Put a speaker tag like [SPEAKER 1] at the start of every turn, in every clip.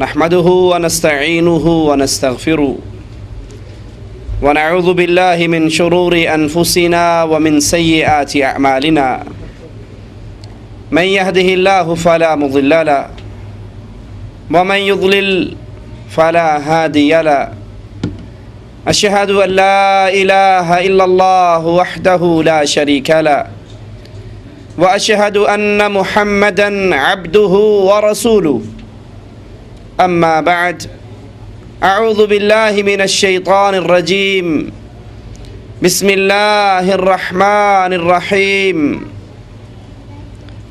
[SPEAKER 1] नहमदुहु व नस्तईनुहु व नस्तगफिरुहु व नऊज़ु बिल्लाहि मिन शुरूरि अनफुसिना व मिन सय्यिआति अअमालिना मन यहदिहिल्लाहु फला मुज़िल्ल लहु व मन युज़लिल फला हादिय लहु अशहदु अन ला इलाहा इल्लल्लाह वहदहु ला शरीका लहु व अशहदु अन्न मुहम्मदन अब्दुहु व रसूलुहु अम्मा बअद अऊज़ु बिल्लाहि मिनश शैतानिर रजीम बिस्मिल्लाहिर रहमानिर रहीम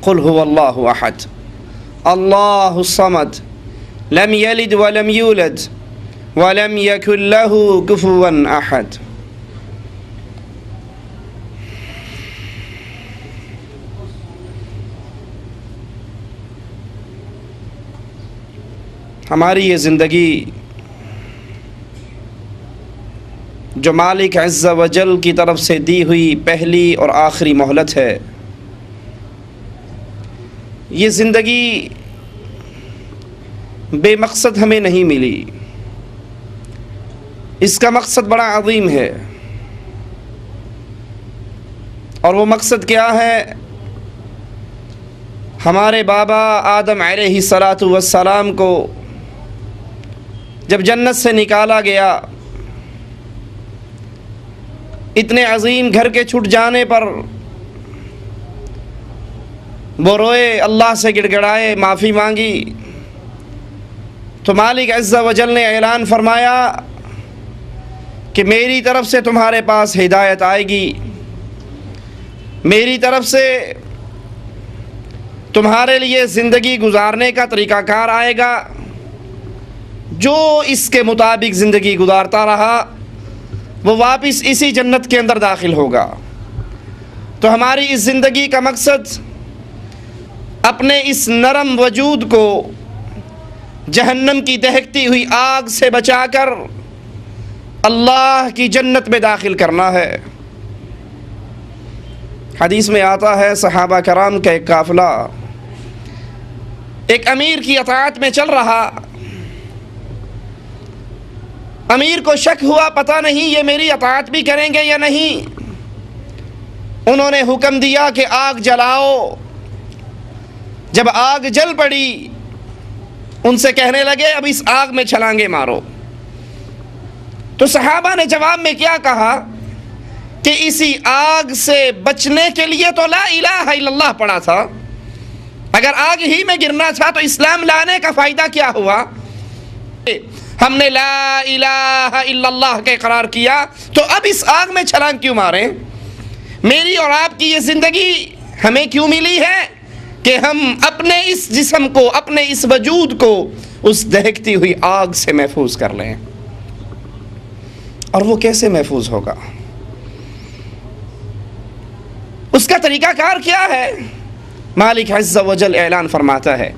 [SPEAKER 1] कुल हुवल्लाहु अहद अल्लाहुस समद लम यलिद व लम यूलद व लम यकुल लहु कुफुवन अहद। हमारी ये ज़िंदगी जो मालिक अज़्ज़ व जल की तरफ से दी हुई पहली और आखिरी मोहलत है, ये ज़िंदगी बेमकसद हमें नहीं मिली। इसका मकसद बड़ा अज़ीम है और वो मकसद क्या है? हमारे बाबा आदम अलैहिस्सलातु वस्सलाम को जब जन्नत से निकाला गया, इतने अजीम घर के छूट जाने पर वो रोए, अल्लाह से गिड़गिड़ाए, माफ़ी मांगी, तो मालिक अज़्ज़ व जल ने ऐलान फरमाया कि मेरी तरफ से तुम्हारे पास हिदायत आएगी, मेरी तरफ से तुम्हारे लिए ज़िंदगी गुजारने का तरीक़ाकार आएगा। जो इसके मुताबिक ज़िंदगी गुजारता रहा वो वापस इसी जन्नत के अंदर दाखिल होगा। तो हमारी इस ज़िंदगी का मकसद अपने इस नरम वजूद को जहन्नम की दहकती हुई आग से बचाकर अल्लाह की जन्नत में दाखिल करना है। हदीस में आता है, सहाबा कराम का एक काफ़िला एक अमीर की अताअत में चल रहा। अमीर को शक हुआ, पता नहीं ये मेरी अताअत भी करेंगे या नहीं। उन्होंने हुक्म दिया कि आग जलाओ। जब आग जल पड़ी, उनसे कहने लगे अब इस आग में छलांगे मारो। तो सहाबा ने जवाब में क्या कहा कि इसी आग से बचने के लिए तो ला इलाहा इल्लल्लाह पढ़ा था, अगर आग ही में गिरना था तो इस्लाम लाने का फ़ायदा क्या हुआ? हमने ला इलाहा इल्लल्लाह के इकरार किया, तो अब इस आग में छलांग क्यों मारें? मेरी और आपकी ये ज़िंदगी हमें क्यों मिली है कि हम अपने इस जिस्म को, अपने इस वजूद को उस दहकती हुई आग से महफूज कर लें। और वो कैसे महफूज होगा? उसका तरीक़ाकार क्या है? मालिक अज़्ज़ व जल ऐलान फरमाता है,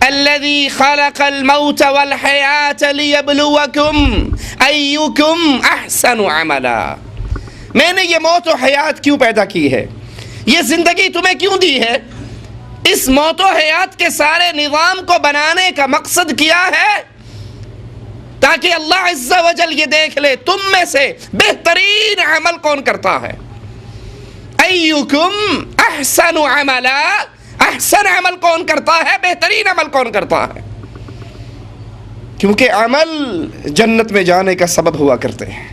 [SPEAKER 1] अल्लज़ी खलक़ल मौत वल हयात लियब्लुवकुम अय्युकुम अहसनु अमला। मैंने ये मौत और हयात क्यों पैदा की है? ये ज़िंदगी तुम्हें क्यों दी है? इस मौत और हयात के सारे निज़ाम को बनाने का मकसद क्या है? ताकि अल्लाह अज़्ज़ व जल ये देख ले तुम में से बेहतरीन अमल कौन करता है। अय्युकुम अहसनु अमला, अहसन अमल कौन करता है, बेहतरीन अमल कौन करता है। क्योंकि अमल जन्नत में जाने का सबब हुआ करते हैं।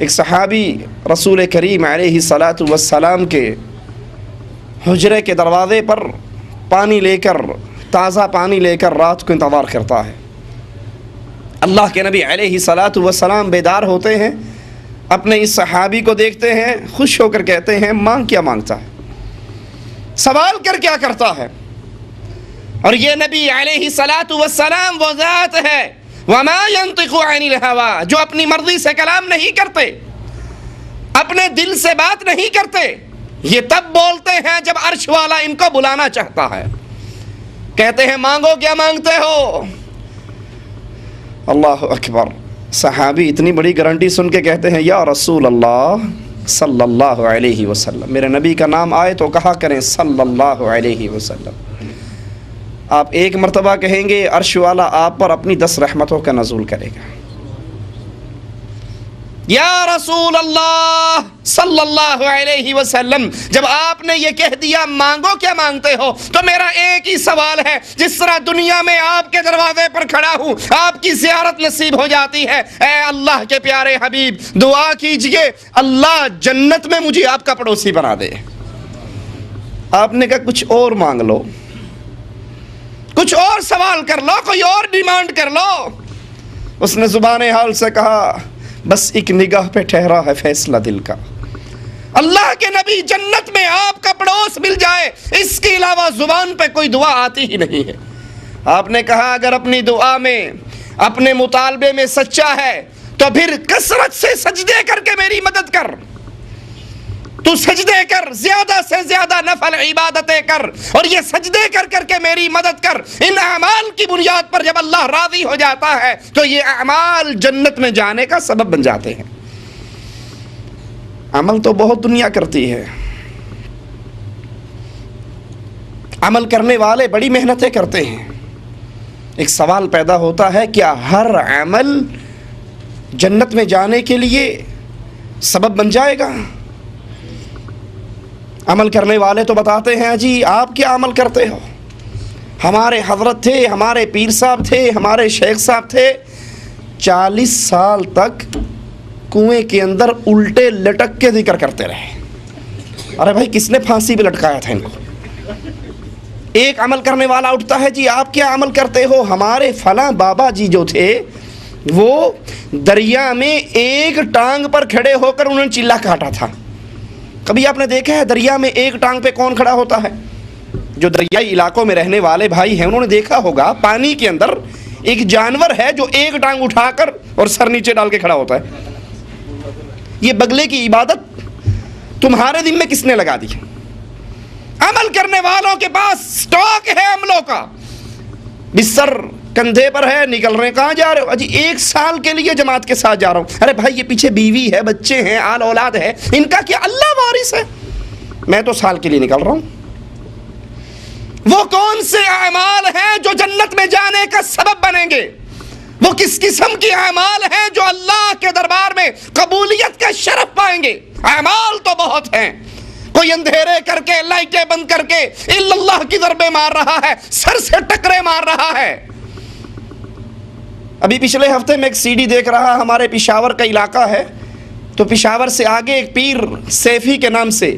[SPEAKER 1] एक सहाबी रसूल करीम अलैहिस्सलातु वस्सलाम के हुजरे के दरवाज़े पर पानी लेकर, ताज़ा पानी लेकर रात को इंतज़ार करता है। अल्लाह के नबी अलैहिस्सलातु वस्सलाम बेदार होते हैं, अपने इस सहाबी को देखते हैं, खुश होकर कहते हैं मांग क्या मांगता है, सवाल कर क्या करता है। और ये नबी अलैहिस्सलातु वस्सलाम वो ज़ात है वमा यंतिक़ु अनिल हवा, जो अपनी मर्ज़ी से कलाम नहीं करते, अपने दिल से बात नहीं करते। ये तब बोलते हैं जब अर्श वाला इनको बुलाना चाहता है। कहते हैं मांगो क्या मांगते हो? अल्लाह अकबर। सहाबी इतनी बड़ी गारंटी सुन के कहते हैं या रसूल अल्लाह सल्लल्लाहु अलैहि वसल्लम, मेरे नबी का नाम आए तो कहा करें सल्लल्लाहु अलैहि वसल्लम। आप एक मरतबा कहेंगे, अर्श वाला आप पर अपनी 10 रहमतों का नज़ूल करेगा। या रसूल अल्लाह सल्लल्लाहु अलैहि वसल्लम, जब आपने ये कह दिया मांगो क्या मांगते हो, तो मेरा एक ही सवाल है, जिस तरह दुनिया में आपके दरवाजे पर खड़ा हूं, आपकी ज़ियारत नसीब हो जाती है, ऐ अल्लाह के प्यारे हबीब दुआ कीजिए अल्लाह जन्नत में मुझे आपका पड़ोसी बना दे। आपने कहा कुछ और मांग लो, कुछ और सवाल कर लो, कोई और डिमांड कर लो। उसने जुबान हाल से कहा बस एक निगाह पे ठहरा है फैसला दिल का। अल्लाह के नबी जन्नत में आपका पड़ोस मिल जाए, इसके अलावा जुबान पे कोई दुआ आती ही नहीं है। आपने कहा अगर अपनी दुआ में, अपने मुतालबे में सच्चा है तो फिर कसरत से सजदे करके मेरी मदद कर। तू सजदे कर, ज्यादा से ज्यादा नफल इबादतें कर, और ये सजदे कर करके मेरी मदद कर। इन अमाल की बुनियाद पर जब अल्लाह राजी हो जाता है तो ये अमाल जन्नत में जाने का सबब बन जाते हैं। अमल तो बहुत दुनिया करती है, अमल करने वाले बड़ी मेहनतें करते हैं। एक सवाल पैदा होता है, क्या हर अमल जन्नत में जाने के लिए सबब बन जाएगा? अमल करने वाले तो बताते हैं जी आप क्या अमल करते हो। हमारे हजरत थे, हमारे पीर साहब थे, हमारे शेख साहब थे, 40 साल तक कुएं के अंदर उल्टे लटक के जिक्र करते रहे। अरे भाई किसने फांसी पे लटकाया था इनको? एक अमल करने वाला उठता है जी आप क्या अमल करते हो। हमारे फला बाबा जी जो थे वो दरिया में एक टांग पर खड़े होकर उन्होंने चिल्ला काटा था। कभी आपने देखा है दरिया में एक टांग पे कौन खड़ा होता है? जो दरियाई इलाकों में रहने वाले भाई हैं उन्होंने देखा होगा पानी के अंदर एक जानवर है जो एक टांग उठाकर और सर नीचे डाल के खड़ा होता है। ये बगले की इबादत तुम्हारे दिन में किसने लगा दी? अमल करने वालों के पास स्टॉक है अमलों का। बिस्तर कंधे पर है, निकल रहे, कहाँ जा रहे हो? अजी 1 साल के लिए जमात के साथ जा रहा हूँ। अरे भाई ये पीछे बीवी है, बच्चे हैं, आल औलाद है, इनका क्या? अल्लाह वारिस है, मैं तो साल के लिए निकल रहा हूँ। वो कौन से अमाल हैं जो जन्नत में जाने का सबब बनेंगे? वो किस किस्म के अमाल हैं जो अल्लाह के दरबार में कबूलियत का शरफ पाएंगे? अमाल तो बहुत हैं। कोई अंधेरे करके, लाइटें बंद करके इल्लल्लाह की दरबे मार रहा है, सर से टकरे मार रहा है। अभी पिछले हफ्ते में एक सीडी देख रहा, हमारे पिशावर का इलाका है, तो पिशावर से आगे एक पीर सैफी के नाम से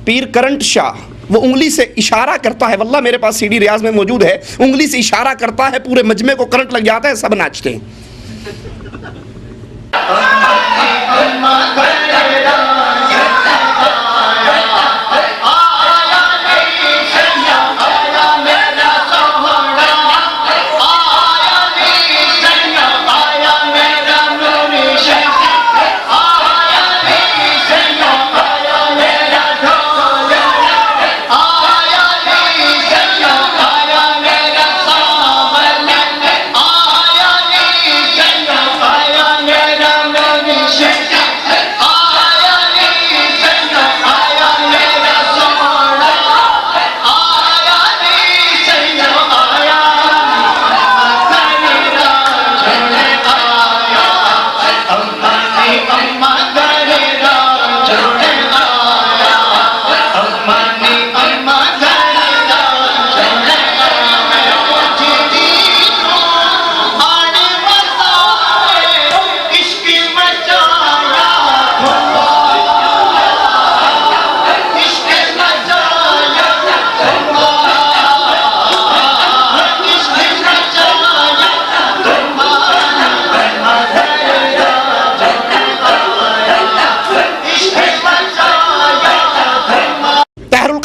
[SPEAKER 1] पीर करंट शाह, वो उंगली से इशारा करता है। वल्लाह मेरे पास सीडी रियाज में मौजूद है, उंगली से इशारा करता है, पूरे मजमे को करंट लग जाता है, सब नाचते हैं।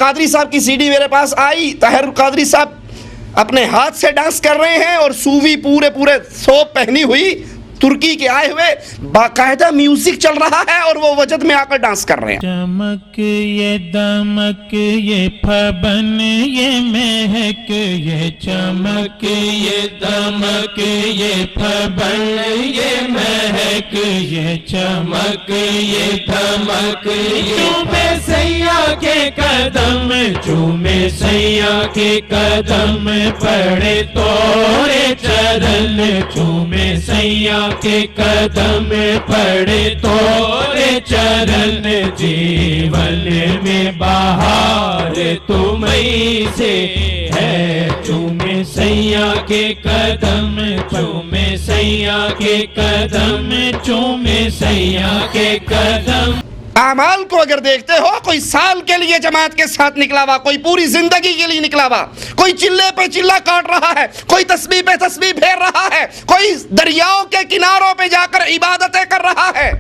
[SPEAKER 1] कादरी साहब की सीडी मेरे पास आई। ताहिर कादरी साहब अपने हाथ से डांस कर रहे हैं और सूवी पूरे पूरे सोप पहनी हुई तुर्की के आए हुए, बाकायदा म्यूजिक चल रहा है और वो वजद में आकर डांस कर रहे हैं।
[SPEAKER 2] चमक ये दमक ये फबन ये महक, ये चमक ये दमक ये फबन ये महक, ये चमक ये धमक, चूमे सैया के कदम, चूमे सैया के कदम, पड़े तोरे चरण, चूमे सैया के कदम, पड़े तोरे चरण, जीवन में बहार तुम्हीं से है, चूमे सैया के कदम, चूमे सैया के कदम, चूमे सैया के कदम।
[SPEAKER 1] आमाल को अगर देखते हो, कोई साल के लिए जमात के साथ निकला हुआ, कोई पूरी जिंदगी के लिए निकला हुआ, कोई चिल्ले पे चिल्ला काट रहा है, कोई तस्बीह पे तस्बीह फेर रहा है, कोई दरियाओं के किनारों पे जाकर इबादतें कर रहा है,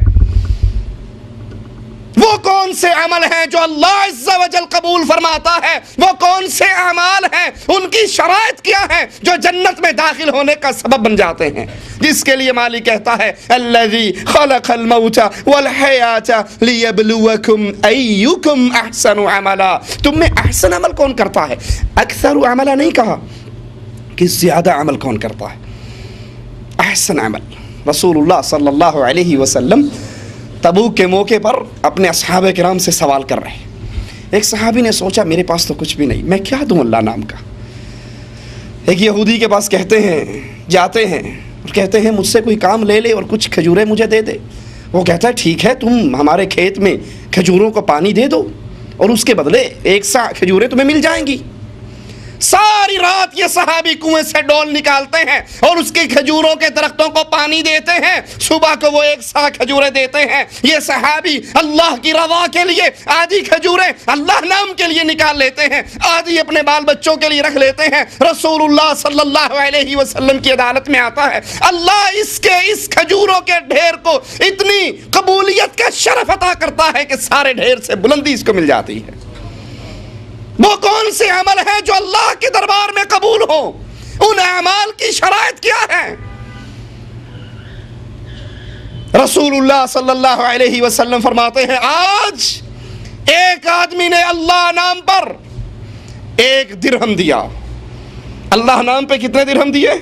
[SPEAKER 1] वो कौन से अमल हैं जो अल्लाह अज़्ज़ा व जल कबूल फरमाता है? वो कौन से अमाल हैं, उनकी शराइत क्या है जो जन्नत में दाखिल होने का सबब बन जाते हैं? जिसके लिए मालिक कहता है अल्लज़ी खलक़ल मौता वल हयाता लियब्लुवकुम अय्युकुम अहसनु अमला। तुम में अहसन अमल कौन करता है? अक्सर अमला नहीं कहा कि ज्यादा अमल कौन करता है। अहसन अमल। रसूलुल्लाह सल्लल्लाहु अलैहि वसल्लम तबूक के मौके पर अपने असहाबे किराम से सवाल कर रहे हैं। एक सहाबी ने सोचा मेरे पास तो कुछ भी नहीं, मैं क्या दूं अल्लाह नाम का। एक यहूदी के पास कहते हैं, जाते हैं और कहते हैं मुझसे कोई काम ले ले और कुछ खजूरें मुझे दे दे। वो कहता है ठीक है, तुम हमारे खेत में खजूरों को पानी दे दो और उसके बदले 100 खजूरें तुम्हें मिल जाएंगी। सारी रात ये सहाबी कुएं से डोल निकालते हैं और उसकी खजूरों के दरख्तों को पानी देते हैं। सुबह को वो 100 खजूरें देते हैं। ये सहाबी अल्लाह की रवा के लिए आधी खजूरें अल्लाह नाम के लिए निकाल लेते हैं, आधी अपने बाल बच्चों के लिए रख लेते हैं। रसूलुल्लाह सल्लल्लाहु अलैहि वसल्लम की अदालत में आता है, अल्लाह इस खजूरों के ढेर को इतनी कबूलियत का शरफ अता करता है कि सारे ढेर से बुलंदी इसको मिल जाती है। वो कौन से अमल है जो अल्लाह के दरबार में कबूल हो? उन अमाल की शराइत क्या है? रसूलुल्लाह सल्लल्लाहु अलैहि वसल्लम फरमाते हैं, आज एक आदमी ने अल्लाह नाम पर 1 दिरहम दिया। अल्लाह नाम पे कितने दिरहम दिए?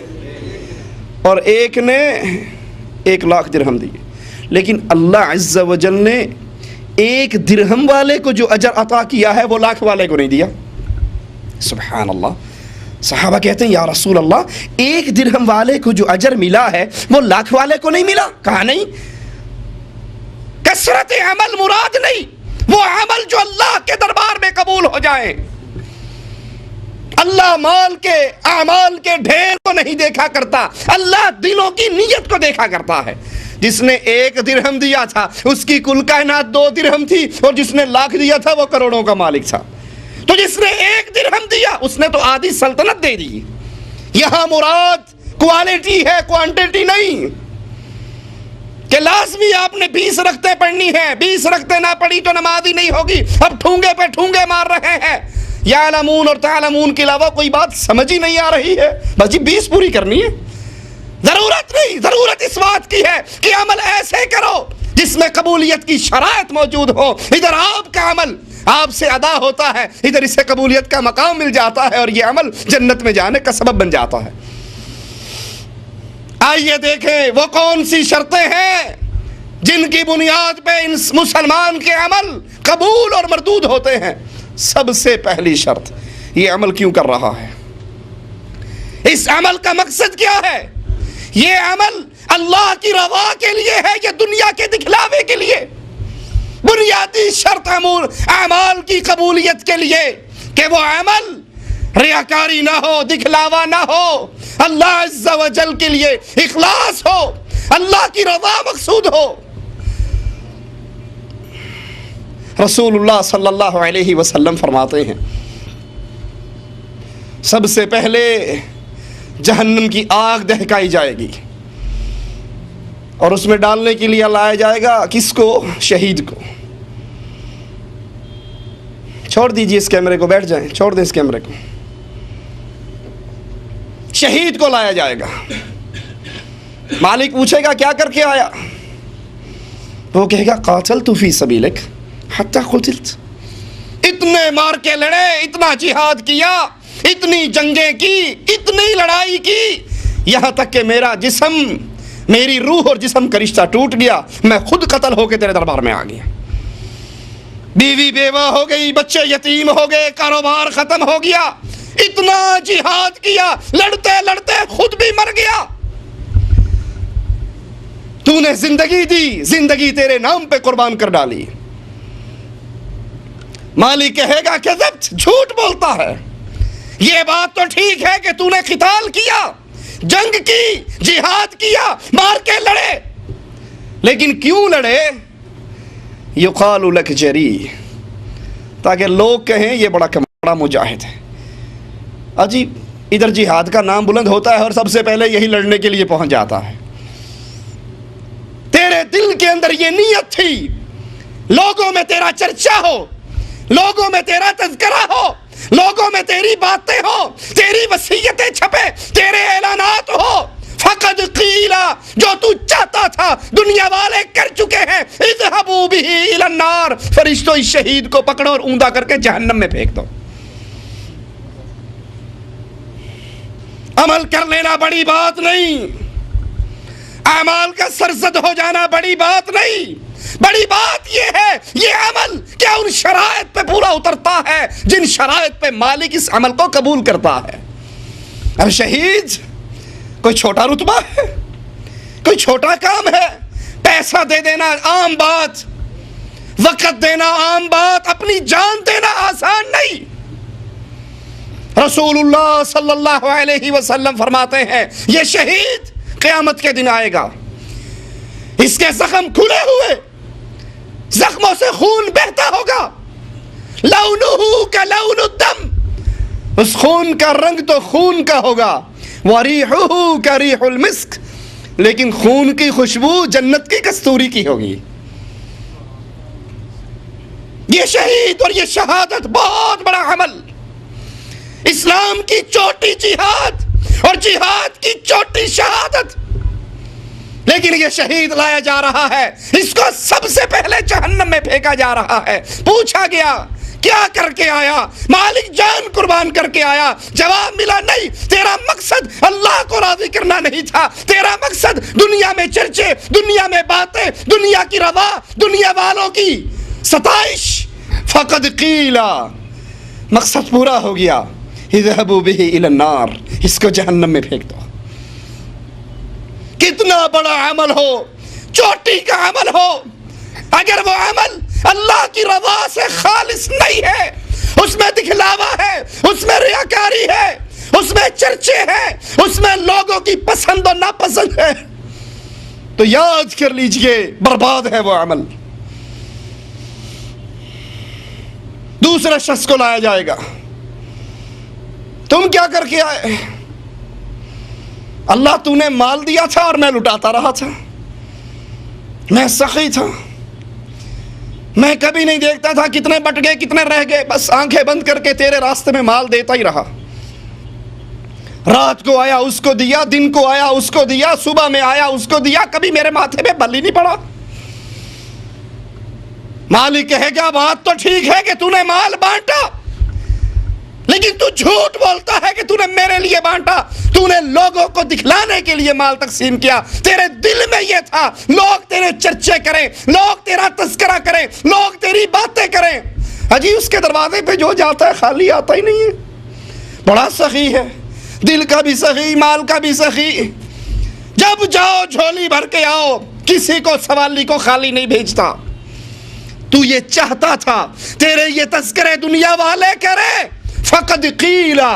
[SPEAKER 1] और एक ने 1 लाख दिरहम दिए। लेकिन अल्लाह अज़्ज़ा व जल ने 1 दिरहम वाले को जो अजर अता किया है वो लाख वाले को नहीं दिया। सुभान अल्लाह। सहाबा कहते हैं या रसूल अल्लाह, 1 दिरहम वाले को जो अजर मिला है वो लाख वाले को नहीं मिला। कहा नहीं, कसरत अमल मुराद नहीं, वो अमल जो अल्लाह के दरबार में कबूल हो जाए। अल्लाह माल के अमाल के ढेर को नहीं देखा करता, अल्लाह दिलों की नीयत को देखा करता है। जिसने 1 दिरहम दिया था उसकी कुल कायनात 2 दिरहम थी और जिसने लाख दिया था वो करोड़ों का मालिक था। तो जिसने 1 दिरहम दिया उसने तो आधी सल्तनत दे दी। यहां मुराद क्वालिटी है, क्वांटिटी नहीं कि लाजमी आपने 20 रखते पढ़नी है, 20 रखते ना पढ़ी तो नमाज ही नहीं होगी। अब ठूंगे पे ठूंगे मार रहे हैं। यालमून और तालमून के अलावा कोई बात समझ ही नहीं आ रही है। बस जी 20 पूरी करनी है, जरूरत नहीं। जरूरत इस बात की है कि अमल ऐसे करो जिसमें कबूलियत की शराइत मौजूद हो। इधर आपका अमल आपसे अदा होता है, इधर इससे कबूलियत का मकाम मिल जाता है और यह अमल जन्नत में जाने का सबब बन जाता है। आइए देखें वो कौन सी शर्तें हैं जिनकी बुनियाद पे इन मुसलमान के अमल कबूल और मरदूद होते हैं। सबसे पहली शर्त, ये अमल क्यों कर रहा है, इस अमल का मकसद क्या है। ये अमल अल्लाह की रवा के लिए है या दुनिया के दिखलावे के लिए? बुनियादी शर्त अमाल की कबूलियत के लिए कि वो अमल रियाकारी ना हो, दिखलावा ना हो, अल्लाह अज़्ज़ा व जल के लिए इखलास हो, अल्लाह की रज़ा मकसूद हो। रसूलुल्लाह सल्लल्लाहु अलैहि वसल्लम फरमाते हैं, सबसे पहले जहन्नम की आग दहकाई जाएगी और उसमें डालने के लिए लाया जाएगा किसको? शहीद को। छोड़ दीजिए इस कैमरे को, बैठ जाएं, छोड़ दें इस कैमरे को। शहीद को लाया जाएगा। मालिक पूछेगा क्या करके आया, वो कहेगा कातल तू फी सबीलिक हत्ता कुतिल्त, इतने मार के लड़े, इतना जिहाद किया, इतनी जंगें की, इतनी लड़ाई की, यहां तक कि मेरा जिस्म, मेरी रूह और जिस्म का रिश्ता टूट गया, मैं खुद कत्ल होके तेरे दरबार में आ गया, बीवी बेवा हो गई, बच्चे यतीम हो गए, कारोबार खत्म हो गया, इतना जिहाद किया, लड़ते लड़ते खुद भी मर गया, तूने जिंदगी दी, जिंदगी तेरे नाम पे कुर्बान कर डाली। मालिक कहेगा कज़ब्त, झूठ बोलता है, ये बात तो ठीक है कि तूने क़िताल किया, जंग की, जिहाद किया, मार के लड़े, लेकिन क्यों लड़े? युक़ालु लक जरी, ताकि लोग कहें ये बड़ा मुजाहिद है। अजी इधर जिहाद का नाम बुलंद होता है और सबसे पहले यही लड़ने के लिए पहुंच जाता है। तेरे दिल के अंदर ये नीयत थी, लोगों में तेरा चर्चा हो, लोगों में तेरा तज़किरा हो, लोगों में तेरी बातें हो, तेरी वसीयतें छपे, तेरे ऐलानात हो। फ़क़द क़ीला, जो तू चाहता था दुनिया वाले कर चुके हैं। इज़हबू बिही इलन नार, फरिश्तों इस शहीद को पकड़ो और ऊंधा करके जहन्नम में फेंक दो। अमल कर लेना बड़ी बात नहीं, अमाल का सरसद हो जाना बड़ी बात नहीं, बड़ी बात यह है ये अमल क्या उन शराइत पे पूरा उतरता है जिन शराइत पे मालिक इस अमल को कबूल करता है। अब शहीद कोई छोटा रुतबा है, कोई छोटा काम है? पैसा दे देना आम बात, वक़्त देना आम बात, अपनी जान देना आसान नहीं। रसूलुल्लाह सल्लल्लाहु अलैहि वसल्लम फरमाते हैं ये शहीद क़यामत के दिन आएगा, इसके जख्म खुले हुए, जख्मों से खून बहता होगा, लौनुहु का लौनुद्दम, उस खून का रंग तो खून का होगा, वरीहुहु का रिहुल मिस्क, लेकिन खून की खुशबू जन्नत की कस्तूरी की होगी। ये शहीद और ये शहादत बहुत बड़ा अमल, इस्लाम की चोटी जिहाद और जिहाद की चोटी शहादत, लेकिन ये शहीद लाया जा रहा है, इसको सबसे पहले जहन्नम में फेंका जा रहा है। पूछा गया क्या करके आया? मालिक जान कुर्बान करके आया। जवाब मिला नहीं, तेरा मकसद अल्लाह को राजी करना नहीं था, तेरा मकसद दुनिया में चर्चे, दुनिया में बातें, दुनिया की रवा, दुनिया वालों की सताइश। फ़क़द क़ीला, मकसद पूरा हो गया, इज़हबू बिही इलन नार, इसको जहन्नम में फेंक दो। कितना बड़ा अमल हो, चोटी का अमल हो, अगर वो अमल अल्लाह की रज़ा से खालिस नहीं है, उसमें दिखलावा है, उसमें रियाकारी है, उसमें चर्चे हैं, उसमें लोगों की पसंद और नापसंद है, तो याद कर लीजिए बर्बाद है वो अमल। दूसरे शख्स को लाया जाएगा, तुम क्या करके आए? अल्लाह तूने माल दिया था और मैं लुटाता रहा था, मैं सखी था, मैं कभी नहीं देखता था कितने बट गए कितने रह गए, बस आंखें बंद करके तेरे रास्ते में माल देता ही रहा। रात को आया उसको दिया, दिन को आया उसको दिया, सुबह में आया उसको दिया, कभी मेरे माथे पे बल ही नहीं पड़ा। मालिक कहेगा बात तो ठीक है कि तूने माल बांटा, लेकिन तू झूठ बोलता है कि तूने मेरे लिए बांटा, तूने लोगों को दिखलाने के लिए माल तकसीम किया। तेरे दिल में यह था लोग तेरे चर्चे करें, लोग तेरा तस्करा करें, लोग तेरी बातें करें। अजी उसके दरवाजे पे जो जाता है खाली आता ही नहीं है। बड़ा सखी है, दिल का भी सखी, माल का भी सखी। जब जाओ झोली भर के आओ, किसी को सवाली को खाली नहीं भेजता। तू ये चाहता था तेरे ये तस्करे दुनिया वाले करें। फ़क़द क़ीला,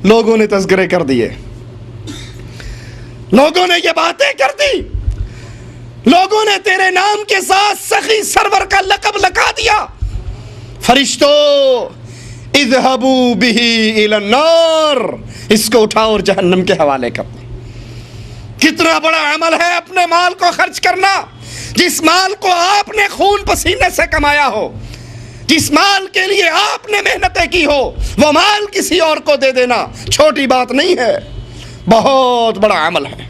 [SPEAKER 1] लोगों ने तज़किरे कर दिए, लोगों ने ये बातें कर दी, लोगों ने तेरे नाम के साथ सखी सरवर का लक़ब लगा दिया। फरिश्तों इज़हबू बिही इलन नार, इसको उठाओ और जहन्नम के हवाले कर दो। कितना बड़ा अमल है अपने माल को खर्च करना, जिस माल को आपने खून पसीने से कमाया हो, जिस माल के लिए आपने मेहनतें की हो, वो माल किसी और को दे देना छोटी बात नहीं है, बहुत बड़ा अमल है।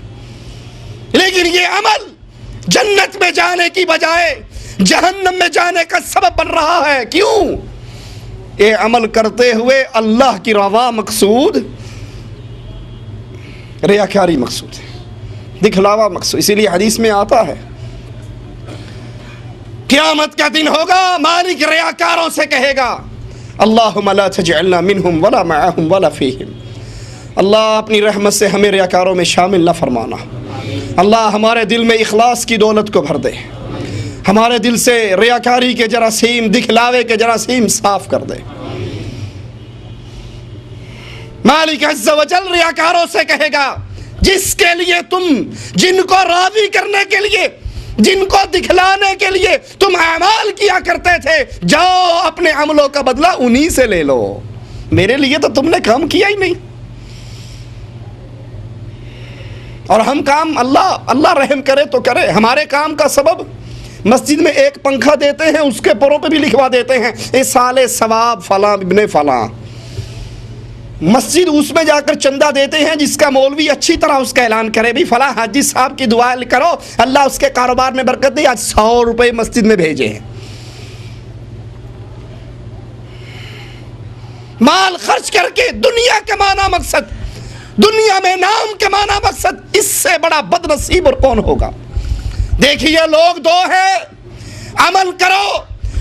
[SPEAKER 1] लेकिन ये अमल जन्नत में जाने की बजाय जहन्नम में जाने का सबब बन रहा है। क्यों? ये अमल करते हुए अल्लाह की रवा मकसूद, रियाकारी मकसूद है, दिखलावा मकसूद। इसीलिए हदीस में आता है क़यामत का दिन होगा, मालिक रियाकारों से कहेगा अल्लाहुम्मा ला तजअलना मिनहुम वला मअहुम वला फीहिम। अल्लाह अपनी रहमत से हमें रियाकारों में शामिल न फरमाना। अल्लाह हमारे दिल में इखलास की दौलत को भर दे, हमारे दिल से रियाकारी के जरासीम, दिखलावे के जरासीम साफ कर दे। मालिक अज़्ज़ व जल रियाकारों से कहेगा जिसके लिए तुम, जिनको राज़ी करने के लिए, जिनको दिखलाने के लिए तुम अमाल किया करते थे, जाओ अपने अमलों का बदला उन्हीं से ले लो, मेरे लिए तो तुमने काम किया ही नहीं। और हम काम, अल्लाह रहम करे तो करे, हमारे काम का सबब मस्जिद में एक पंखा देते हैं, उसके परों पे भी लिखवा देते हैं ए साले सवाब फलां इब्ने फलां। मस्जिद उसमें जाकर चंदा देते हैं जिसका मौलवी अच्छी तरह उसका ऐलान करे, भी फलां हाजी साहब की दुआ करो, अल्लाह उसके कारोबार में बरकत दे, आज 100 रुपये मस्जिद में भेजे हैं। माल खर्च करके दुनिया कमाना मकसद, दुनिया में नाम कमाना मकसद, इससे बड़ा बदनसीब और कौन होगा। देखिए लोग दो हैं, अमल करो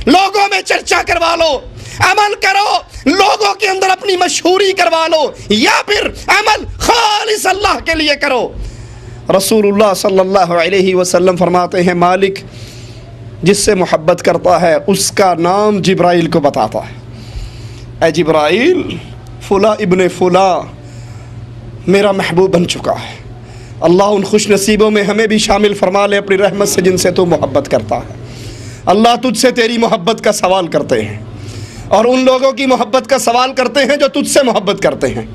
[SPEAKER 1] लोगों में चर्चा करवा लो, अमल करो लोगों के अंदर अपनी मशहूरी करवा लो, या फिर अमल खालिस अल्लाह के लिए करो। रसूलुल्लाह सल्लल्लाहु अलैहि वसल्लम फरमाते हैं मालिक जिससे मोहब्बत करता है उसका नाम जिब्राइल को बताता है, ऐ जिब्राइल फुला इब्ने फुला मेरा महबूब बन चुका है। अल्लाह उन खुश नसीबों में हमें भी शामिल फरमा ले अपनी रहमत से जिनसे तू मोहब्बत करता है। अल्लाह तुझसे तेरी मोहब्बत का सवाल करते हैं और उन लोगों की मोहब्बत का सवाल करते हैं जो तुझसे मोहब्बत करते हैं,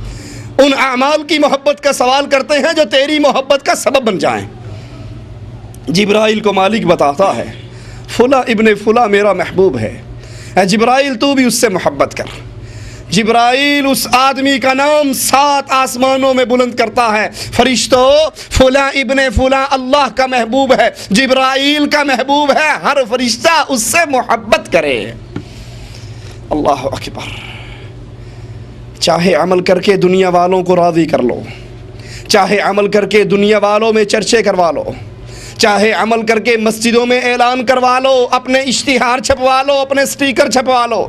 [SPEAKER 1] उन अमाल की मोहब्बत का सवाल करते हैं जो तेरी मोहब्बत का सबब बन जाएं। जिब्राइल को मालिक बताता है फुला इब्ने फुला मेरा महबूब है, ऐ जिब्राइल तू भी उससे मोहब्बत कर। जिब्राइल उस आदमी का नाम 7 आसमानों में बुलंद करता है, फरिश्तों फुला इब्ने फुला अल्लाह का महबूब है, जिब्राइल का महबूब है, हर फरिश्ता उससे मोहब्बत करे। अल्लाह अकबर। चाहे अमल करके दुनिया वालों को राज़ी कर लो, चाहे अमल करके दुनिया वालों में चर्चे करवा लो, चाहे अमल करके मस्जिदों में ऐलान करवा लो, अपने इश्तिहार छपवा लो, अपने स्टिकर छपवा लो,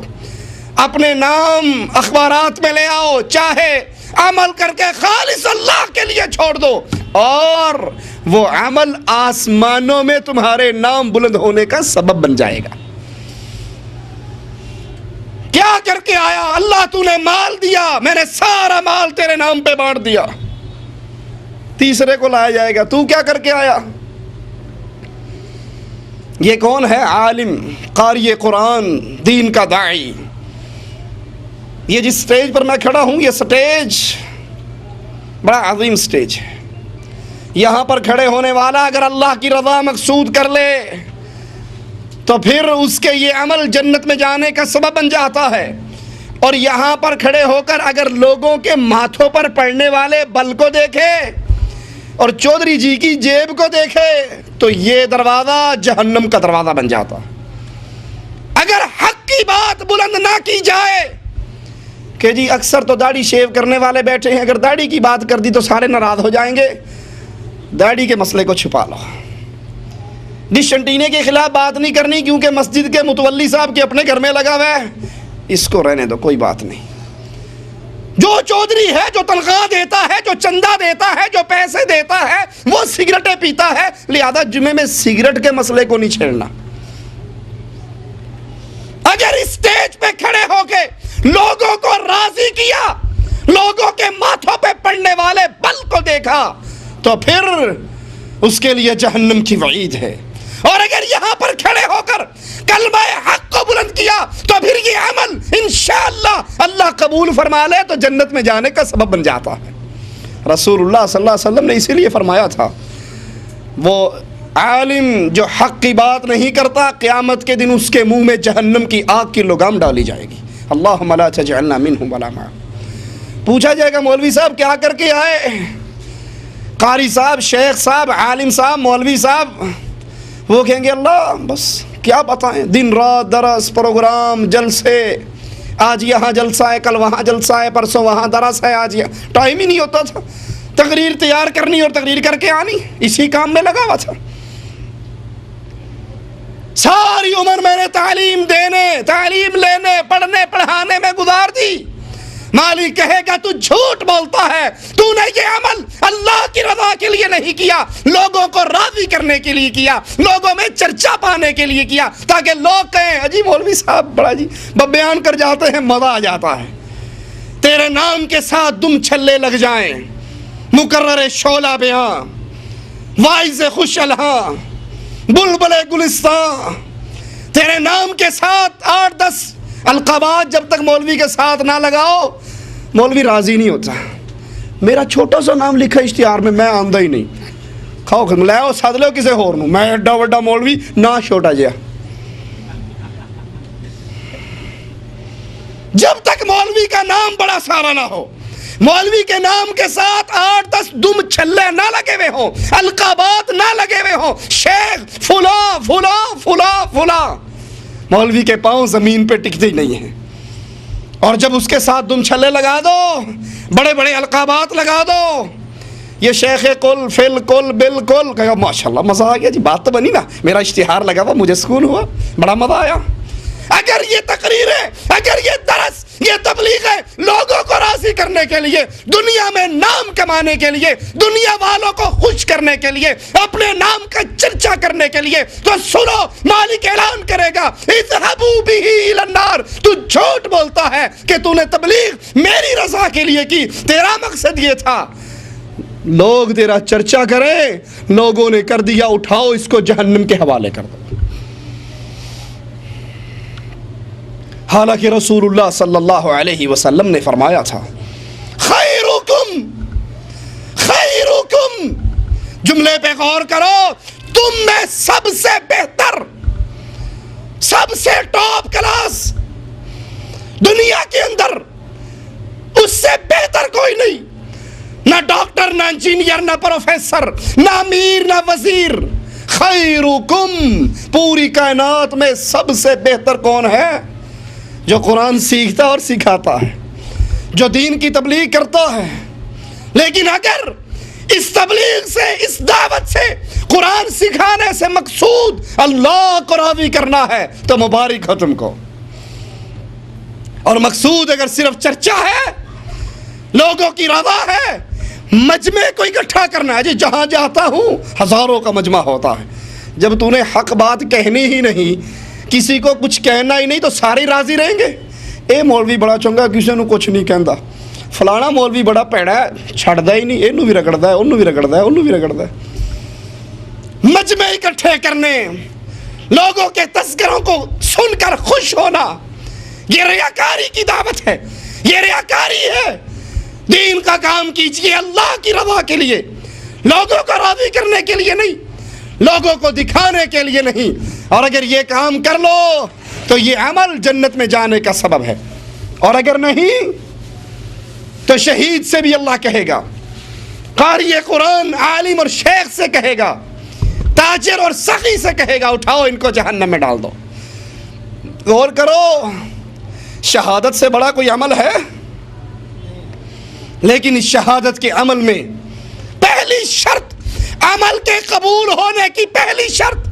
[SPEAKER 1] अपने नाम अखबारात में ले आओ, चाहे अमल करके खालिस अल्लाह के लिए छोड़ दो और वो अमल आसमानों में तुम्हारे नाम बुलंद होने का सबब बन जाएगा। क्या करके आया? अल्लाह तूने माल दिया, मैंने सारा माल तेरे नाम पे बांट दिया, तीसरे को लाया जाएगा, तू क्या करके आया? ये कौन है? आलिम, कारी कुरान, दीन का दाई। ये जिस स्टेज पर मैं खड़ा हूं, ये स्टेज बड़ा अजीम स्टेज है। यहां पर खड़े होने वाला अगर अल्लाह की रज़ा मकसूद कर ले तो फिर उसके ये अमल जन्नत में जाने का सबब बन जाता है। और यहाँ पर खड़े होकर अगर लोगों के माथों पर पड़ने वाले बल को देखे और चौधरी जी की जेब को देखे तो ये दरवाज़ा जहन्नम का दरवाज़ा बन जाता। अगर हक की बात बुलंद ना की जाए कि जी अक्सर तो दाढ़ी शेव करने वाले बैठे हैं, अगर दाढ़ी की बात कर दी तो सारे नाराज़ हो जाएंगे, दाढ़ी के मसले को छुपा लो। डिश एंटीने के खिलाफ बात नहीं करनी क्योंकि मस्जिद के मुतवल्ली साहब के अपने घर में लगा हुआ है, इसको रहने दो, कोई बात नहीं। जो चौधरी है, जो तनख्वाह देता है, जो चंदा देता है, जो पैसे देता है, वो सिगरेटें पीता है, लिहाजा जुमे में सिगरेट के मसले को नहीं छेड़ना। अगर स्टेज पे खड़े होके लोगों को राजी किया, लोगों के माथों पे पड़ने वाले बल को देखा तो फिर उसके लिए जहन्नम की वईद है। और अगर यहां पर खड़े होकर कलमा हक को बुलंद किया तो फिर ये अमल इंशाअल्लाह अल्लाह कबूल फरमा ले तो जन्नत में जाने का सबब बन जाता है। रसूलुल्लाह सल्लल्लाहु अलैहि वसल्लम ने इसीलिए फरमाया था, वो आलिम जो हक की बात नहीं करता क़यामत के दिन उसके मुंह में जहन्नम की आग की लगाम डाली जाएगी। अल्लाहुम्मा ला तजअलना मिनहुम वला मअहुम। पूछा जाएगा मौलवी साहब क्या करके आए? कारी साहब, शेख साहब, आलिम साहब, मौलवी साहब, वो कहेंगे अल्लाह बस क्या बताएं, दिन रात दरस, प्रोग्राम, जलसे, आज यहाँ जलसा है, कल वहाँ जलसा है, परसों वहाँ दरस है, आज यहाँ। टाइम ही नहीं होता था तकरीर तैयार करनी और तकरीर करके आनी, इसी काम में लगा हुआ था। सारी उम्र मैंने तालीम देने, तालीम लेने, पढ़ने पढ़ाने में गुजार दी। मालिक कहेगा तू झूठ बोलता है, तूने ये अमल अल्लाह की रज़ा के लिए नहीं किया, लोगों को राज़ी करने के लिए किया, लोगों में चर्चा पाने के लिए किया, ताकि लोग कहें अजी मौलवी साहब बड़ा जी बयान कर जाते हैं, मज़ा आ जाता है। तेरे नाम के साथ दुम छल्ले लग जाएं, मुकर्रर शोला बयां, वाइज़ खुश अलहां, बुलबुले गुलिस्तां, तेरे नाम के साथ 8-10 अलकाबात जब तक मौलवी के साथ ना लगाओ, मौलवी राजी नहीं होता। मेरा छोटा सा नाम लिखा इश्तिहार में, मैं आंदा ही नहीं, खाओ लो सद लो किसी होर नूं, मैं एडा वड्डा मौलवी ना छोटा जिहा। जब तक मौलवी का नाम बड़ा सारा ना हो, मौलवी के नाम के साथ 8-10 दुम छल्ले ना लगे हुए हो, अलकाबात ना लगे हुए हो, शेख फुला फुला फुला फुला, मौलवी के पांव जमीन पे टिकते ही नहीं है। और जब उसके साथ दुम छल्ले लगा दो, बड़े बड़े अलकाबात लगा दो, ये शेख कुल फिल कुल बिल्कुल, कहा माशाल्लाह मजा आ गया जी, बात तो बनी ना, मेरा इश्तिहार लगा हुआ, मुझे सुकून हुआ, बड़ा मजा आया। अगर ये तकरीर है, अगर ये दरस, ये तबलीग है लोगों को राजी करने के लिए, दुनिया में नाम कमाने के लिए, दुनिया वालों को खुश करने के लिए, अपने नाम का चर्चा करने के लिए, तो सुनो मालिक ऐलान करेगा इज़हबू बिही इलन्नार। तू झूठ बोलता है कि तूने तबलीग मेरी रजा के लिए की, तेरा मकसद ये था लोग तेरा चर्चा करें, लोगों ने कर दिया, उठाओ इसको जहन्नम के हवाले कर दो। हालांकि रसूलुल्लाह सल्लल्लाहु अलैहि वसल्लम ने फरमाया था खैरुकुम खैरुकुम, जुमले पे गौर करो, तुम में सबसे बेहतर, सबसे टॉप क्लास दुनिया के अंदर, उससे बेहतर कोई नहीं, ना डॉक्टर, ना इंजीनियर, ना प्रोफेसर, ना अमीर, ना वजीर। खैरुकुम, पूरी कायनात में सबसे बेहतर कौन है? जो कुरान सीखता और सिखाता है, जो दीन की तबलीग करता है। लेकिन अगर इस तबलीग से, इस दावत से, कुरान सिखाने से मकसूद अल्लाह को राज़ी करना है तो मुबारक हो तुमको। और मकसूद अगर सिर्फ चर्चा है, लोगों की रज़ा है, मजमे को इकट्ठा करना है, जी जहां जाता हूं हजारों का मजमा होता है, जब तूने हक बात कहनी ही नहीं, किसी को कुछ कहना ही नहीं, तो सारे राजी रहेंगे। ए मौलवी बड़ा चंगा, किसी को कुछ नहीं कहता, फलाना मौलवी बड़ा भैड़ा है, छड़दा ही नहीं, इनू भी रगड़दा है, उन्नू भी रगड़दा है, उन्नू भी रगड़दा है। मजमे इकट्ठे करने, लोगों के तस्करों को सुनकर खुश होना, ये रियाकारी की दावत है, ये रियाकारी है। दीन का काम कीजिए अल्लाह की रज़ा के लिए, लोगों को राज़ी करने के लिए नहीं, लोगों को दिखाने के लिए नहीं। और अगर ये काम कर लो तो ये अमल जन्नत में जाने का सबब है, और अगर नहीं तो शहीद से भी अल्लाह कहेगा, कारी कुरान, आलिम और शेख से कहेगा, ताजिर और सखी से कहेगा उठाओ इनको जहन्नम में डाल दो। गौर करो, शहादत से बड़ा कोई अमल है? लेकिन इस शहादत के अमल में पहली शर्त, अमल के कबूल होने की पहली शर्त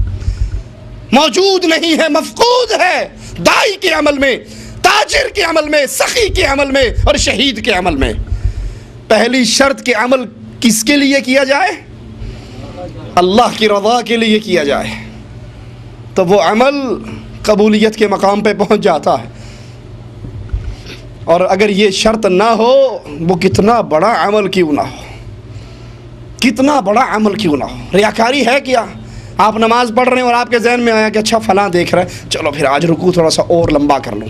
[SPEAKER 1] मौजूद नहीं है, मफकूद है। दाई के अमल में, ताजिर के अमल में, सखी के अमल में और शहीद के अमल में पहली शर्त के अमल किसके लिए किया जाए? अल्लाह की रज़ा के लिए किया जाए, तो वो अमल कबूलियत के मकाम पे पहुंच जाता है। और अगर ये शर्त ना हो, वो कितना बड़ा अमल क्यों ना हो, कितना बड़ा अमल क्यों ना हो। रियाकारी है क्या? आप नमाज पढ़ रहे हैं और आपके जहन में आया कि अच्छा फलां देख रहा है, चलो फिर आज रुकू थोड़ा सा और लंबा कर लूँ,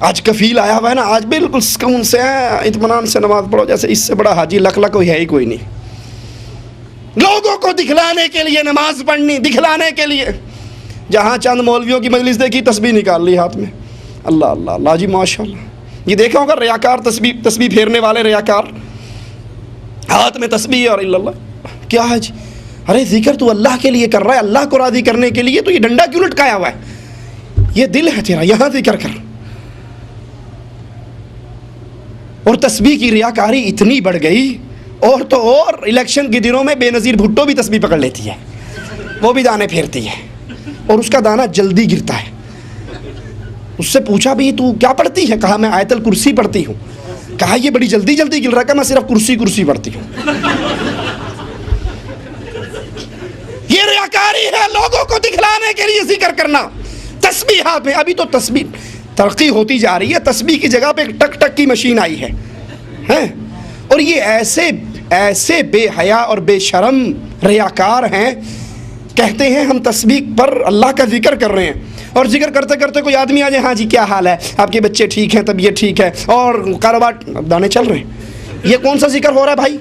[SPEAKER 1] आज कफील आया हुआ है ना, आज बिल्कुल सुकून से इत्मीनान से नमाज पढ़ो, जैसे इससे बड़ा हाजी लक कोई है ही कोई नहीं। लोगों को दिखलाने के लिए नमाज पढ़नी, दिखलाने के लिए। जहाँ चंद मौलवियों की मजलिस देखी, तस्बीह निकाल ली हाथ में, अल्लाह अल्लाह अल्लाह जी माशाल्लाह। ये देखा होगा रियाकार, तस्बीह फेरने वाले रियाकार, हाथ में तस्बीह और इल्लल्लाह। क्या है जी? अरे जिक्र तू अल्लाह के लिए कर रहा है, अल्लाह को राज़ी करने के लिए, तो ये डंडा क्यों लटकाया हुआ है? ये दिल है तेरा, यहाँ जिक्र कर। और तस्बीह की रियाकारी इतनी बढ़ गई, और तो और इलेक्शन के दिनों में बेनज़ीर भुट्टो भी तस्बीह पकड़ लेती है, वो भी दाने फेरती है और उसका दाना जल्दी गिरता है। उससे पूछा भी तू क्या पढ़ती है? कहा मैं आयतल कुर्सी पढ़ती हूँ। कहा ये बड़ी जल्दी जल्दी गिर रहा है। मैं सिर्फ कुर्सी पढ़ती हूँ। ये रियाकारी है, लोगों को दिखलाने के लिए जिक्र करना। तस्बीह हाथ में, अभी तो तस्बीह तरक्की होती जा रही है, तस्बीह की जगह पे एक टक टक की मशीन आई है, हैं? और ये ऐसे बेहया और बेशरम रियाकार हैं, कहते हैं हम तस्बीह पर अल्लाह का जिक्र कर रहे हैं, और जिक्र करते करते कोई आदमी आ जाए, हाँ जी क्या हाल है, आपके बच्चे ठीक हैं, तबीयत ठीक है, और कारोबार, दाने चल रहे हैं। ये कौन सा जिक्र हो रहा है भाई?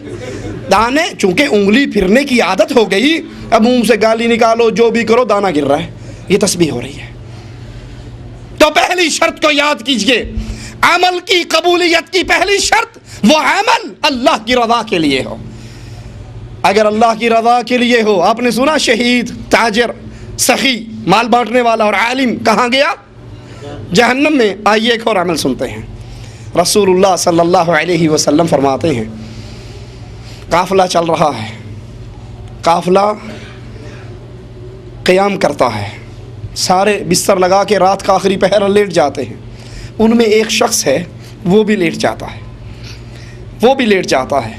[SPEAKER 1] दाने, चूंकि उंगली फिरने की आदत हो गई, अब मुंह से गाली निकालो, जो भी करो, दाना गिर रहा है, ये तस्बीह हो रही है। तो पहली शर्त को याद कीजिए, अमल की कबूलियत की पहली शर्त, वो अमल अल्लाह की रज़ा के लिए हो। अगर अल्लाह की रज़ा के लिए हो, आपने सुना शहीद, ताजिर, सखी, माल बांटने वाला और आलिम कहाँ गया? जहन्नम में। आइए एक और अमल सुनते हैं। रसूलुल्लाह सल्लल्लाहु अलैहि वसल्लम फरमाते हैं, काफ़िला चल रहा है, काफ़िला क़याम करता है, सारे बिस्तर लगा के रात का आखिरी पहर लेट जाते हैं। उनमें एक शख्स है, वो भी लेट जाता है,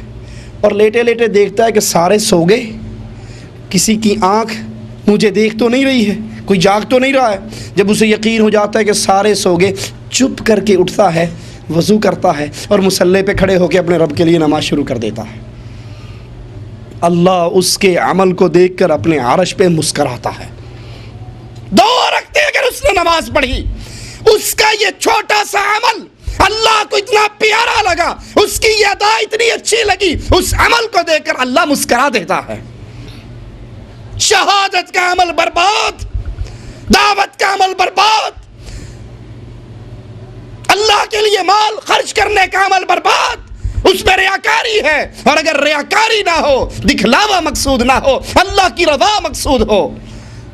[SPEAKER 1] और लेटे लेटे देखता है कि सारे सो गए, किसी की आँख मुझे देख तो नहीं रही है, कोई जाग तो नहीं रहा है। जब उसे यकीन हो जाता है कि सारे सो गए, चुप करके उठता है, वज़ू करता है और मुसल्ले पे खड़े होकर अपने रब के लिए नमाज शुरू कर देता है। अल्लाह उसके अमल को देखकर अपने अर्श पे मुस्कराता है। 2 रखते अगर उसने नमाज पढ़ी, उसका ये छोटा सा अमल अल्लाह को इतना प्यारा लगा, उसकी ये अदा इतनी अच्छी लगी, उस अमल को देखकर अल्लाह मुस्करा देता है। शहादत का अमल बर्बाद, दावत का अमल बर्बाद, अल्लाह के लिए माल खर्च करने का अमल बर्बाद, उसमें रियाकारी है। और अगर रियाकारी ना हो, दिखलावा मकसूद ना हो, अल्लाह की रज़ा मकसूद हो,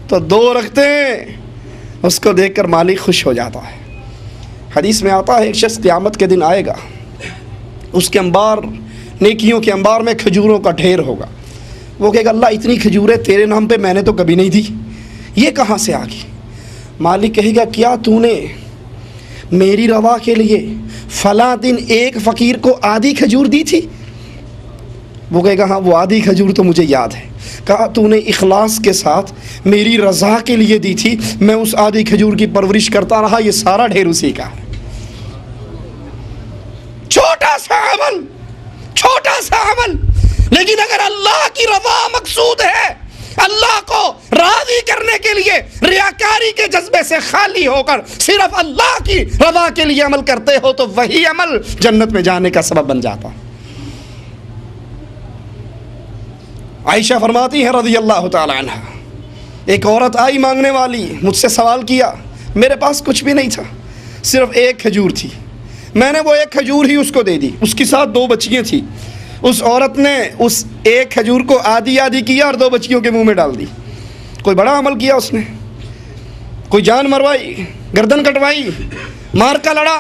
[SPEAKER 1] तो 2 रखते उसको देखकर मालिक खुश हो जाता है। हदीस में आता है, एक शख्स क़यामत के दिन आएगा, उसके अंबार, नेकियों के अंबार में खजूरों का ढेर होगा। वो कहेगा अल्लाह इतनी खजूरें तेरे नाम पे मैंने तो कभी नहीं दी, ये कहाँ से आ गई? मालिक कहेगा क्या तूने मेरी रवा के लिए फला दिन एक फ़कीर को आधी खजूर दी थी? वो कहेगा हाँ वो आधी खजूर तो मुझे याद है। कहा तूने इखलास के साथ मेरी रज़ा के लिए दी थी, मैं उस आधी खजूर की परवरिश करता रहा, ये सारा ढेर उसी का है। छोटा सा अमल, लेकिन अगर अल्लाह की रज़ा मकसूद है, अल्लाह को राज़ी करने के लिए रियाकारी के जज्बे से खाली होकर सिर्फ अल्लाह की रज़ा के लिए अमल करते हो, तो वही अमल जन्नत में जाने का सबब बन जाता। आयशा फरमाती है रज़ी अल्लाह ताला अन्हा, एक औरत आई मांगने वाली, मुझसे सवाल किया, मेरे पास कुछ भी नहीं था, सिर्फ एक खजूर थी, मैंने वो एक खजूर ही उसको दे दी, उसके साथ 2 बच्चियाँ थी। उस औरत ने उस एक खजूर को आधी आधी किया और 2 बच्चियों के मुंह में डाल दी। कोई बड़ा अमल किया उसने? कोई जान मरवाई, गर्दन कटवाई, मार का लड़ा?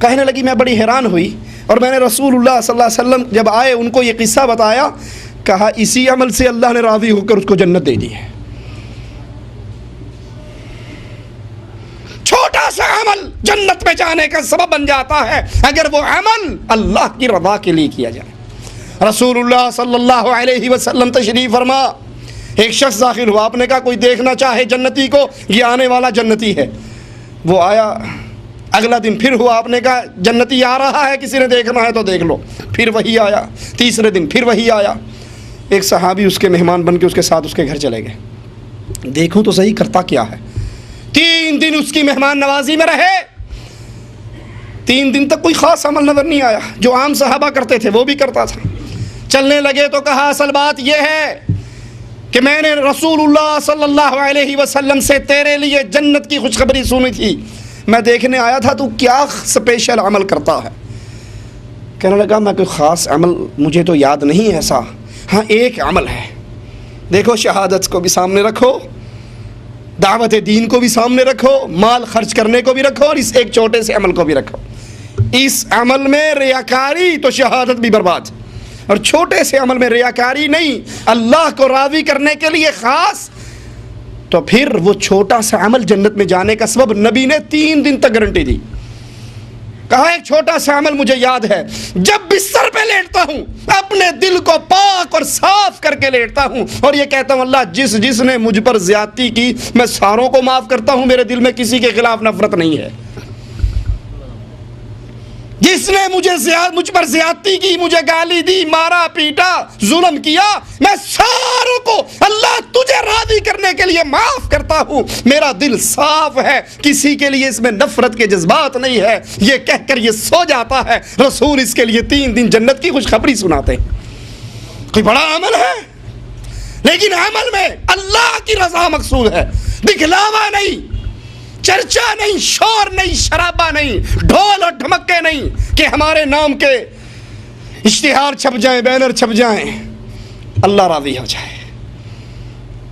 [SPEAKER 1] कहने लगी मैं बड़ी हैरान हुई और मैंने रसूलुल्लाह सल्लल्लाहु अलैहि वसल्लम जब आए उनको ये किस्सा बताया, कहा इसी अमल से अल्लाह ने राज़ी होकर उसको जन्नत दे दी है। छोटा सा अमल जन्नत में जाने का सबब बन जाता है अगर वो अमल अल्लाह की रज़ा के लिए किया जाए। रसूलुल्लाह सल्लल्लाहु अलैहि वसल्लम तशरीफ़ फरमा, एक शख्स दाखिल हुआ, आपने कहा कोई देखना चाहे जन्नती को, ये आने वाला जन्नती है। वो आया, अगला दिन फिर हुआ, आपने कहा जन्नती आ रहा है, किसी ने देखना है तो देख लो, फिर वही आया। तीसरे दिन फिर वही आया। एक सहाबी उसके मेहमान बन के उसके साथ उसके घर चले गए, देखूं तो सही करता क्या है। 3 दिन उसकी मेहमान नवाजी में रहे, 3 दिन तक कोई ख़ास अमल नज़र नहीं आया, जो आम सहाबा करते थे वो भी करता था। चलने लगे तो कहा असल बात यह है कि मैंने रसूलुल्लाह सल्लल्लाहु अलैहि वसल्लम से तेरे लिए जन्नत की खुशखबरी सुनी थी, मैं देखने आया था तू क्या स्पेशल अमल करता है। कहने लगा मैं कोई ख़ास अमल मुझे तो याद नहीं ऐसा, हाँ एक अमल है। देखो शहादत को भी सामने रखो, दावत दीन को भी सामने रखो, माल खर्च करने को भी रखो और इस एक छोटे से अमल को भी रखो। इस अमल में रियाकारी तो शहादत भी बर्बाद, और छोटे से अमल में रियाकारी नहीं, अल्लाह को राज़ी करने के लिए ख़ास, तो फिर वो छोटा सा अमल जन्नत में जाने का सबब नबी ने 3 दिन तक गारंटी दी। कहा एक छोटा सा अमल मुझे याद है, जब बिस्तर पे लेटता हूँ अपने दिल को पाक और साफ करके लेटता हूँ और ये कहता हूँ अल्लाह जिसने मुझ पर ज्यादती की मैं सारों को माफ करता हूँ, मेरे दिल में किसी के खिलाफ नफरत नहीं है। जिसने मुझ पर ज्यादती की, मुझे गाली दी, मारा पीटा, जुल्म किया, मैं सारों को अल्लाह तुझे राज़ी करने के लिए माफ करता हूं, मेरा दिल साफ है, किसी के लिए इसमें नफरत के जज्बात नहीं है। ये कहकर ये सो जाता है, रसूल इसके लिए 3 दिन जन्नत की खुशखबरी सुनाते। कोई बड़ा अमल है, लेकिन अमल में अल्लाह की रजा मकसूद है, दिखलावा नहीं, चर्चा नहीं, शोर नहीं, शराबा नहीं, ढोल और ढमक्के नहीं कि हमारे नाम के इश्तिहार छप जाएं, बैनर छप जाएं, अल्लाह राजी हो जाए।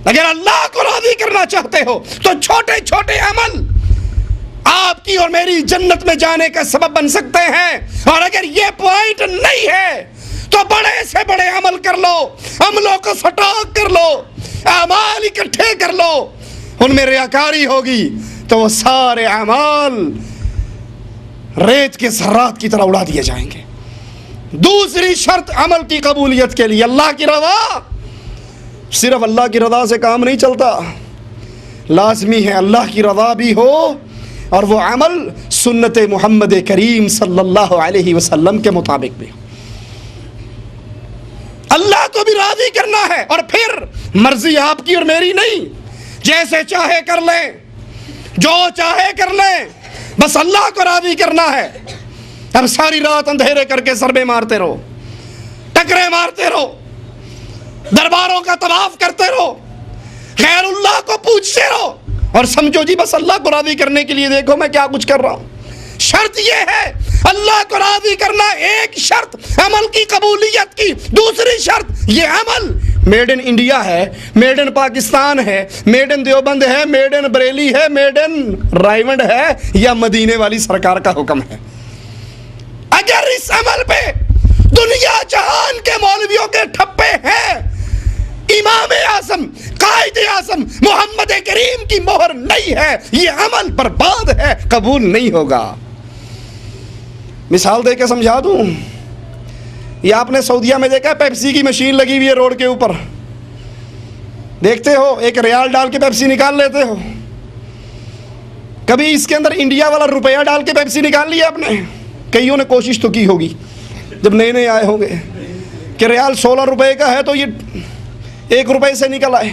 [SPEAKER 1] अगर अल्लाह को राजी करना चाहते हो तो छोटे छोटे अमल आपकी और मेरी जन्नत में जाने का सबब बन सकते हैं। और अगर ये पॉइंट नहीं है तो बड़े से बड़े अमल कर लो, अमलों को स्टॉक कर लो, अमाल इकट्ठे कर लो, उनमें रियाकारी होगी तो वो सारे अमाल रेत के ज़र्रात की तरह उड़ा दिए जाएंगे। दूसरी शर्त अमल की कबूलियत के लिए अल्लाह की रज़ा। सिर्फ अल्लाह की रज़ा से काम नहीं चलता, लाजमी है अल्लाह की रज़ा भी हो और वो अमल सुन्नत मोहम्मद करीम सल्लल्लाहु अलैहि वसल्लम के मुताबिक भी हो। अल्लाह को भी राज़ी करना है और फिर मर्जी आपकी और मेरी नहीं, जैसे चाहे कर लें, जो चाहे कर लें, बस अल्लाह को राज़ी करना है। अब सारी रात अंधेरे करके सरबे मारते रहो, टकरे मारते रहो, दरबारों का तवाफ करते रहो, गैरुल्लाह को पूछते रहो और समझो जी बस अल्लाह को राज़ी करने के लिए देखो मैं क्या कुछ कर रहा हूं। शर्त यह है अल्लाह को राज़ी करना, एक शर्त अमल की कबूलियत की। दूसरी शर्त ये अमल मेड इन इंडिया है, मेड इन पाकिस्तान है, मेड इन देवबंद है, मेड इन बरेली है, मेड इन रायमंड है या मदीने वाली सरकार का हुक्म है। अगर इस अमल पे दुनिया जहान के मौलवियों के ठप्पे हैं, इमाम आज़म, कायद आज़म मोहम्मद करीम की मोहर नहीं है, ये अमल बर्बाद है, कबूल नहीं होगा। मिसाल देके समझा दूं, ये आपने सऊदीया में देखा पेप्सी की मशीन लगी हुई है रोड के ऊपर, देखते हो 1 रियाल डाल के पेप्सी निकाल लेते हो। कभी इसके अंदर इंडिया वाला रुपया डाल के पेप्सी निकाल लिया आपने? कईयों ने कोशिश तो की होगी जब नए नए आए होंगे कि रियाल 16 रुपए का है तो ये 1 रुपए से निकल आए।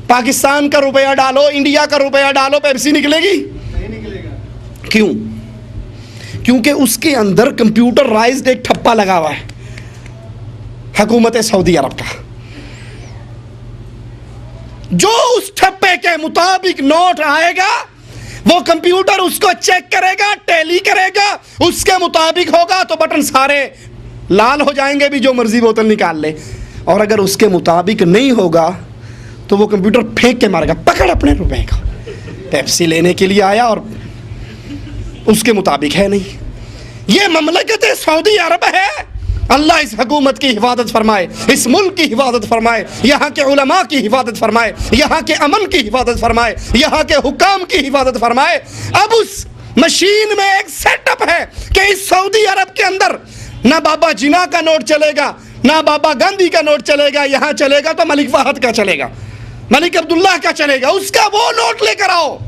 [SPEAKER 1] पाकिस्तान का रुपया डालो, इंडिया का रुपया डालो, पेप्सी निकलेगी? नहीं निकलेगा। क्यों? क्योंकि उसके अंदर कंप्यूटराइज्ड एक ठप्पा लगा हुआ है हुकूमत सऊदी अरब का, जो उस ठप्पे के मुताबिक नोट आएगा वो कंप्यूटर उसको चेक करेगा, टैली करेगा, उसके मुताबिक होगा तो बटन सारे लाल हो जाएंगे, भी जो मर्जी बोतल निकाल ले। और अगर उसके मुताबिक नहीं होगा तो वो कंप्यूटर फेंक के मारेगा, पकड़ अपने रुपए का, पेप्सी लेने के लिए आया और उसके मुताबिक है नहीं। ये ममलकत सऊदी अरब है। अल्लाह इस हुकूमत की हिफाजत फरमाए, इस मुल्क की हिफाजत फरमाए, यहाँ के उलमा की हिफाजत फरमाए, यहाँ के अमन की हिफाजत फरमाए, यहाँ के हुकाम की हिफाजत फरमाए। अब उस मशीन में एक सेटअप है कि इस सऊदी अरब के अंदर ना बाबा जिना का नोट चलेगा, ना बाबा गांधी का नोट चलेगा, यहाँ चलेगा तो मलिक फहद का चलेगा, मलिक अब्दुल्लाह का चलेगा, उसका वो नोट लेकर आओ।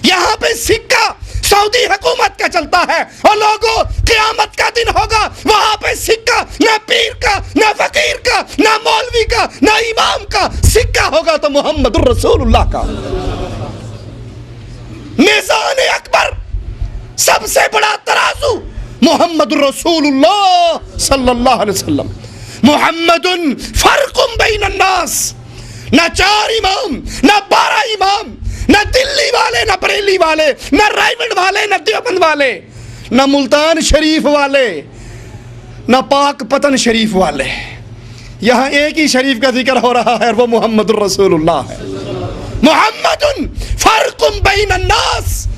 [SPEAKER 1] यहाँ पे सिक्का सऊदी हुकूमत का चलता है और लोगों क़यामत का दिन होगा, वहां पे सिक्का ना पीर का, ना फकीर का, ना मौलवी का, ना इमाम का, सिक्का होगा तो मोहम्मदुर रसूलुल्लाह का। मीज़ान अकबर, सबसे बड़ा तराजू मोहम्मदुर रसूलुल्लाह सल्लल्लाहु अलैहि वसल्लम। मुहम्मदुन फर्कुम बैनन नास, ना 4 इमाम, ना 12 इमाम, ना दिल्ली वाले, ना बरेली वाले, ना रायमंड वाले, ना देवबंद वाले, ना मुल्तान शरीफ वाले, ना पाक पतन शरीफ वाले। यहाँ एक ही शरीफ का जिक्र हो रहा है, वो मुहम्मदुर रसूलुल्लाह है। मुहम्मदुन फर्कुम बैनन नास।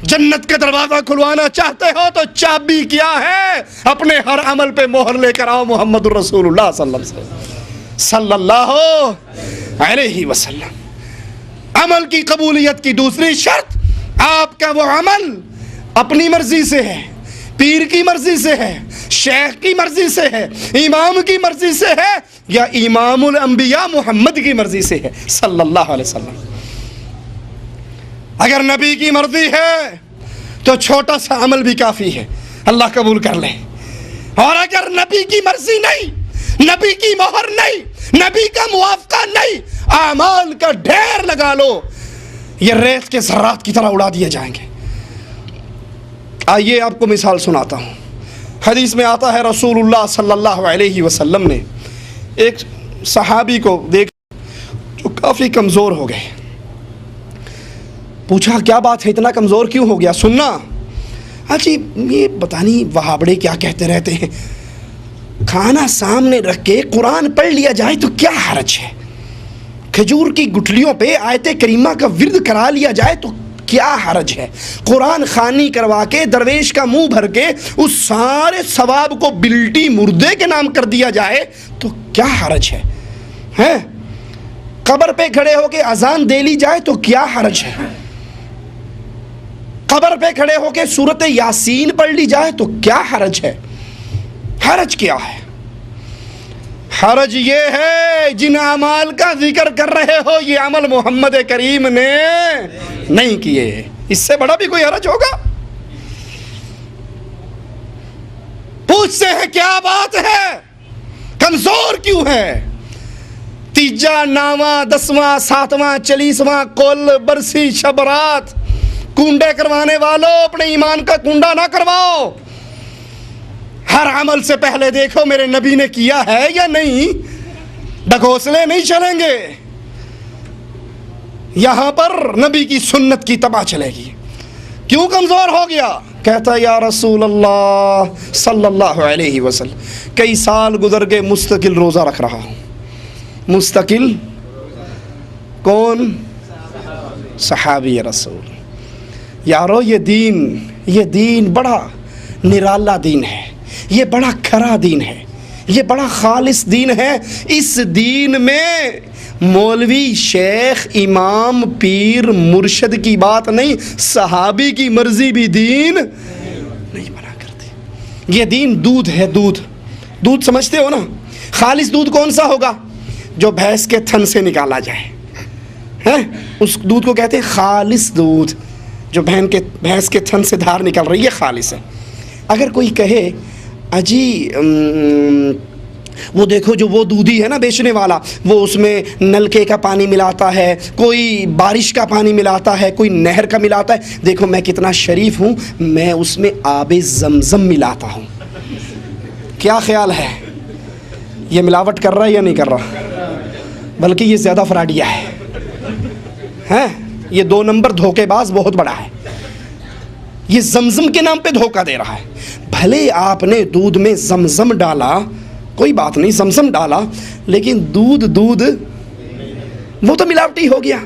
[SPEAKER 1] जन्नत का दरवाजा खुलवाना चाहते हो तो चाबी क्या है? अपने हर अमल पे मोहर लेकर आओ, मुहम्मदुर रसूलुल्लाह सल्लल्लाहु अलैहि वसल्लम। अमल की कबूलियत की दूसरी शर्त, आपका वो अमल अपनी मर्जी से है, पीर की मर्जी से है, शेख की मर्जी से है, इमाम की मर्जी से है, या इमामुल अंबिया मोहम्मद की मर्जी से है सल्लल्लाहु अलैहि वसल्लम। अगर नबी की मर्जी है तो छोटा सा अमल भी काफी है, अल्लाह कबूल कर ले। और अगर नबी की मर्जी नहीं, नबी की मोहर नहीं, नबी का मुआफका नहीं, आमाल का ढेर लगा लो, ये रेत के ज़र्रात की तरह उड़ा दिए जाएंगे। आइए आपको मिसाल सुनाता हूँ। हदीस में आता है रसूलुल्लाह सल्लल्लाहु अलैहि वसल्लम ने एक सहाबी को देख जो काफ़ी कमज़ोर हो गए। पूछा क्या बात है, इतना कमज़ोर क्यों हो गया? सुनना, अच्छा ये पता नहीं वहाबड़े क्या कहते रहते हैं, खाना सामने रख के कुरान पढ़ लिया जाए तो क्या हर्ज है, खजूर की गुठलियों पे आयते करीमा का विर्द करा लिया जाए तो क्या हर्ज है, कुरान खानी करवा के दरवेश का मुंह भर के उस सारे सवाब को बिल्टी मुर्दे के नाम कर दिया जाए तो क्या हर्ज है? हैं? कब्र पे खड़े होके अजान दे ली जाए तो क्या हर्ज है? कब्र पे खड़े होके सूरत यासीन पढ़ ली जाए तो क्या हर्ज है? हर्ज क्या है? हर्ज ये है जिन अमाल का जिक्र कर रहे हो ये अमल मोहम्मद करीम ने नहीं किए, इससे बड़ा भी कोई हर्ज होगा? पूछते हैं क्या बात है, कमजोर क्यों है? तीजा, नावा, 10वां, 7वां, 40वां कुल बरसी शबरात कुंडे करवाने वालों, अपने ईमान का कुंडा ना करवाओ। हर अमल से पहले देखो मेरे नबी ने किया है या नहीं, ढकोसले नहीं चलेंगे। यहां पर नबी की सुन्नत की तबाह चलेगी। क्यों कमजोर हो गया? कहता या रसूल अल्लाह सल्लल्लाहु अलैहि वसल्लम, कई साल गुजर गए मुस्तकिल रोजा रख रहा हूं। मुस्तकिल कौन? सहाबी रसूल। यारो ये दीन बड़ा निराला दीन है, ये बड़ा खरा दीन है, ये बड़ा खालिस दीन है। इस दीन में मौलवी, शेख, इमाम, पीर, मुर्शद की बात नहीं, सहाबी की मर्जी भी दीन नहीं बना करती। ये दीन दूध है, दूध समझते हो ना? खालिस दूध कौन सा होगा? जो भैंस के थन से निकाला जाए, हैं? उस दूध को कहते हैं खालिस दूध। जो भैंस के थन से धार निकल रही है, खालिस है। अगर कोई कहे अजी वो देखो जो वो दूधी है ना बेचने वाला, वो उसमें नलके का पानी मिलाता है, कोई बारिश का पानी मिलाता है, कोई नहर का मिलाता है, देखो मैं कितना शरीफ हूँ, मैं उसमें आबे ज़मज़म मिलाता हूँ। क्या ख्याल है, ये मिलावट कर रहा है या नहीं कर रहा? बल्कि ये ज़्यादा फ्रॉडिया है, ये 2 नंबर धोखेबाज बहुत बड़ा है। ये ज़मज़म के नाम पे धोखा दे रहा है। भले आपने दूध में ज़मज़म डाला, कोई बात नहीं, ज़मज़म डाला, लेकिन दूध वो तो मिलावटी हो गया।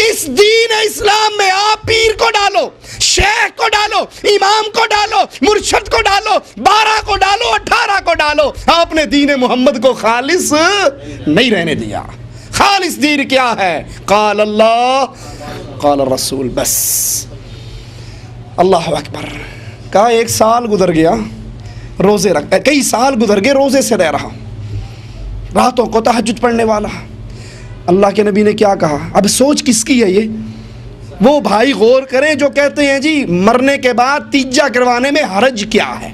[SPEAKER 1] इस दीन इस्लाम में आप पीर को डालो, शेख को डालो, इमाम को डालो, मुर्शद को डालो, 12 को डालो, 18 को डालो, आपने दीन मोहम्मद को खालिस नहीं रहने दिया। खालिस दीन क्या है? काल अल्लाह काल रसूल, बस। अल्लाह अकबर। कहा 1 साल गुजर गया रोज़े रख, कई साल गुजर गए रोज़े से रह रहा, रातों को तहज्जुद पढ़ने वाला। अल्लाह के नबी ने क्या कहा? अब सोच किसकी है ये? वो भाई गौर करें जो कहते हैं जी मरने के बाद तीजा करवाने में हरज क्या है,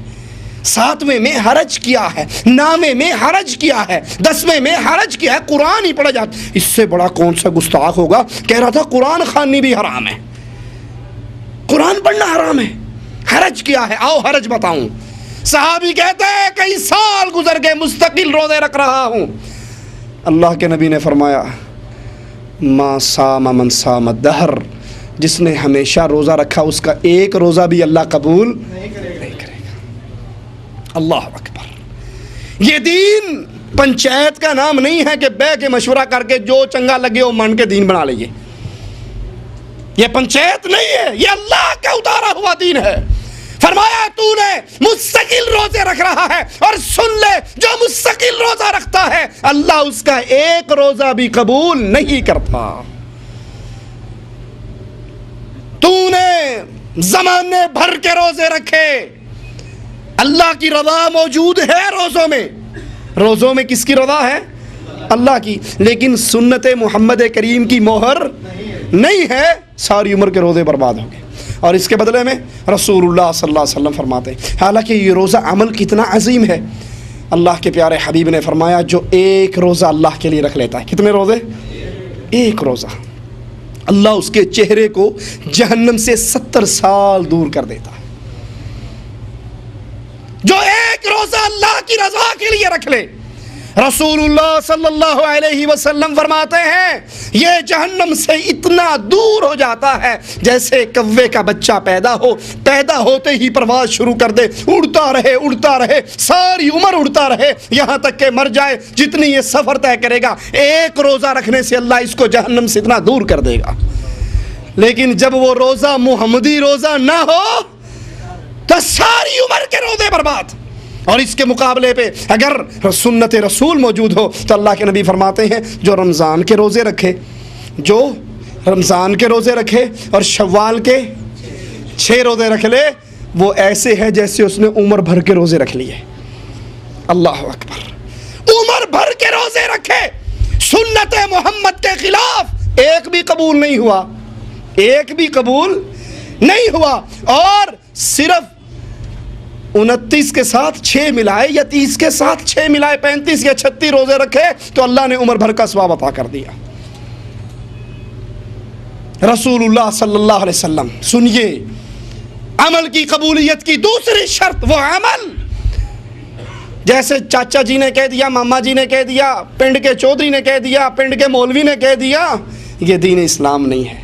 [SPEAKER 1] 7वें में हरज क्या है, 9वें में हरज क्या है, 10वें में हरज क्या है, कुरान ही पढ़ा जाता। इससे बड़ा कौन सा गुस्ताख होगा? कह रहा था कुरान खानी भी हराम है, कुरान पढ़ना हराम है, हरज क्या है? आओ हरज बताऊं। सहाबी कहते हैं कई साल गुजर गए मुस्तकिल रोजे रख रहा हूं। अल्लाह के नबी ने फरमाया मा साम मन साम दहर, जिसने हमेशा रोज़ा रखा उसका एक रोज़ा भी अल्लाह कबूल नहीं करेगा। अल्लाह अकबर। ये दीन पंचायत का नाम नहीं है कि बैठ के मशवरा करके जो चंगा लगे वो मान के दीन बना लीजिए। ये पंचायत नहीं है, ये अल्लाह का उतारा हुआ दीन है। फरमाया तूने मुस्तकिल रोजे रख रहा है, और सुन ले जो मुस्तकिल रोजा रखता है अल्लाह उसका एक रोजा भी कबूल नहीं करता। तूने जमाने भर के रोजे रखे, अल्लाह की रज़ा मौजूद है रोजों में। रोजों में किसकी रज़ा है? अल्लाह की। लेकिन सुन्नत मोहम्मद करीम की मोहर नहीं है, सारी उम्र के रोजे बर्बाद हो गए। और इसके बदले में रसूलुल्लाह सल्लल्लाहु अलैहि वसल्लम फरमाते हैं, हालांकि ये रोज़ा अमल कितना अजीम है, अल्लाह के प्यारे हबीब ने फरमाया जो एक रोज़ा अल्लाह के लिए रख लेता है, कितने रोज़े? एक रोज़ा, अल्लाह उसके चेहरे को जहन्नम से 70 साल दूर कर देता है। जो एक रोज़ा अल्लाह की रज़ा के लिए रख ले, रसूलुल्लाह सल्लल्लाहु अलैहि वसल्लम फरमाते हैं ये जहन्नम से इतना दूर हो जाता है जैसे कव्वे का बच्चा पैदा होते ही परवाज शुरू कर दे, उड़ता रहे सारी उम्र उड़ता रहे यहां तक के मर जाए। जितनी ये सफर तय करेगा, एक रोजा रखने से अल्लाह इसको जहन्नम से इतना दूर कर देगा। लेकिन जब वो रोजा मुहम्मदी रोजा ना हो तो सारी उम्र के रोजे बर्बाद। और इसके मुकाबले पे अगर सुन्नत रसूल मौजूद हो तो अल्लाह के नबी फरमाते हैं जो रमज़ान के रोज़े रखे और शव्वाल के 6 रोज़े रख ले, वो ऐसे है जैसे उसने उम्र भर के रोज़े रख लिए। अल्लाह अकबर, उम्र भर के रोज़े रखे, सुन्नत मोहम्मद के खिलाफ एक भी कबूल नहीं हुआ। और सिर्फ 29 के साथ 6 मिलाए या 30 के साथ 6 मिलाए 35 या 36 रोजे रखे तो अल्लाह ने उम्र भर का सवाब अता कर दिया। रसूलुल्लाह सल्लल्लाहु अलैहि वसल्लम, सुनिए, अमल की कबूलियत की दूसरी शर्त वो अमल, जैसे चाचा जी ने कह दिया, मामा जी ने कह दिया, पिंड के चौधरी ने कह दिया, पिंड के मौलवी ने कह दिया, ये दीन इस्लाम नहीं है।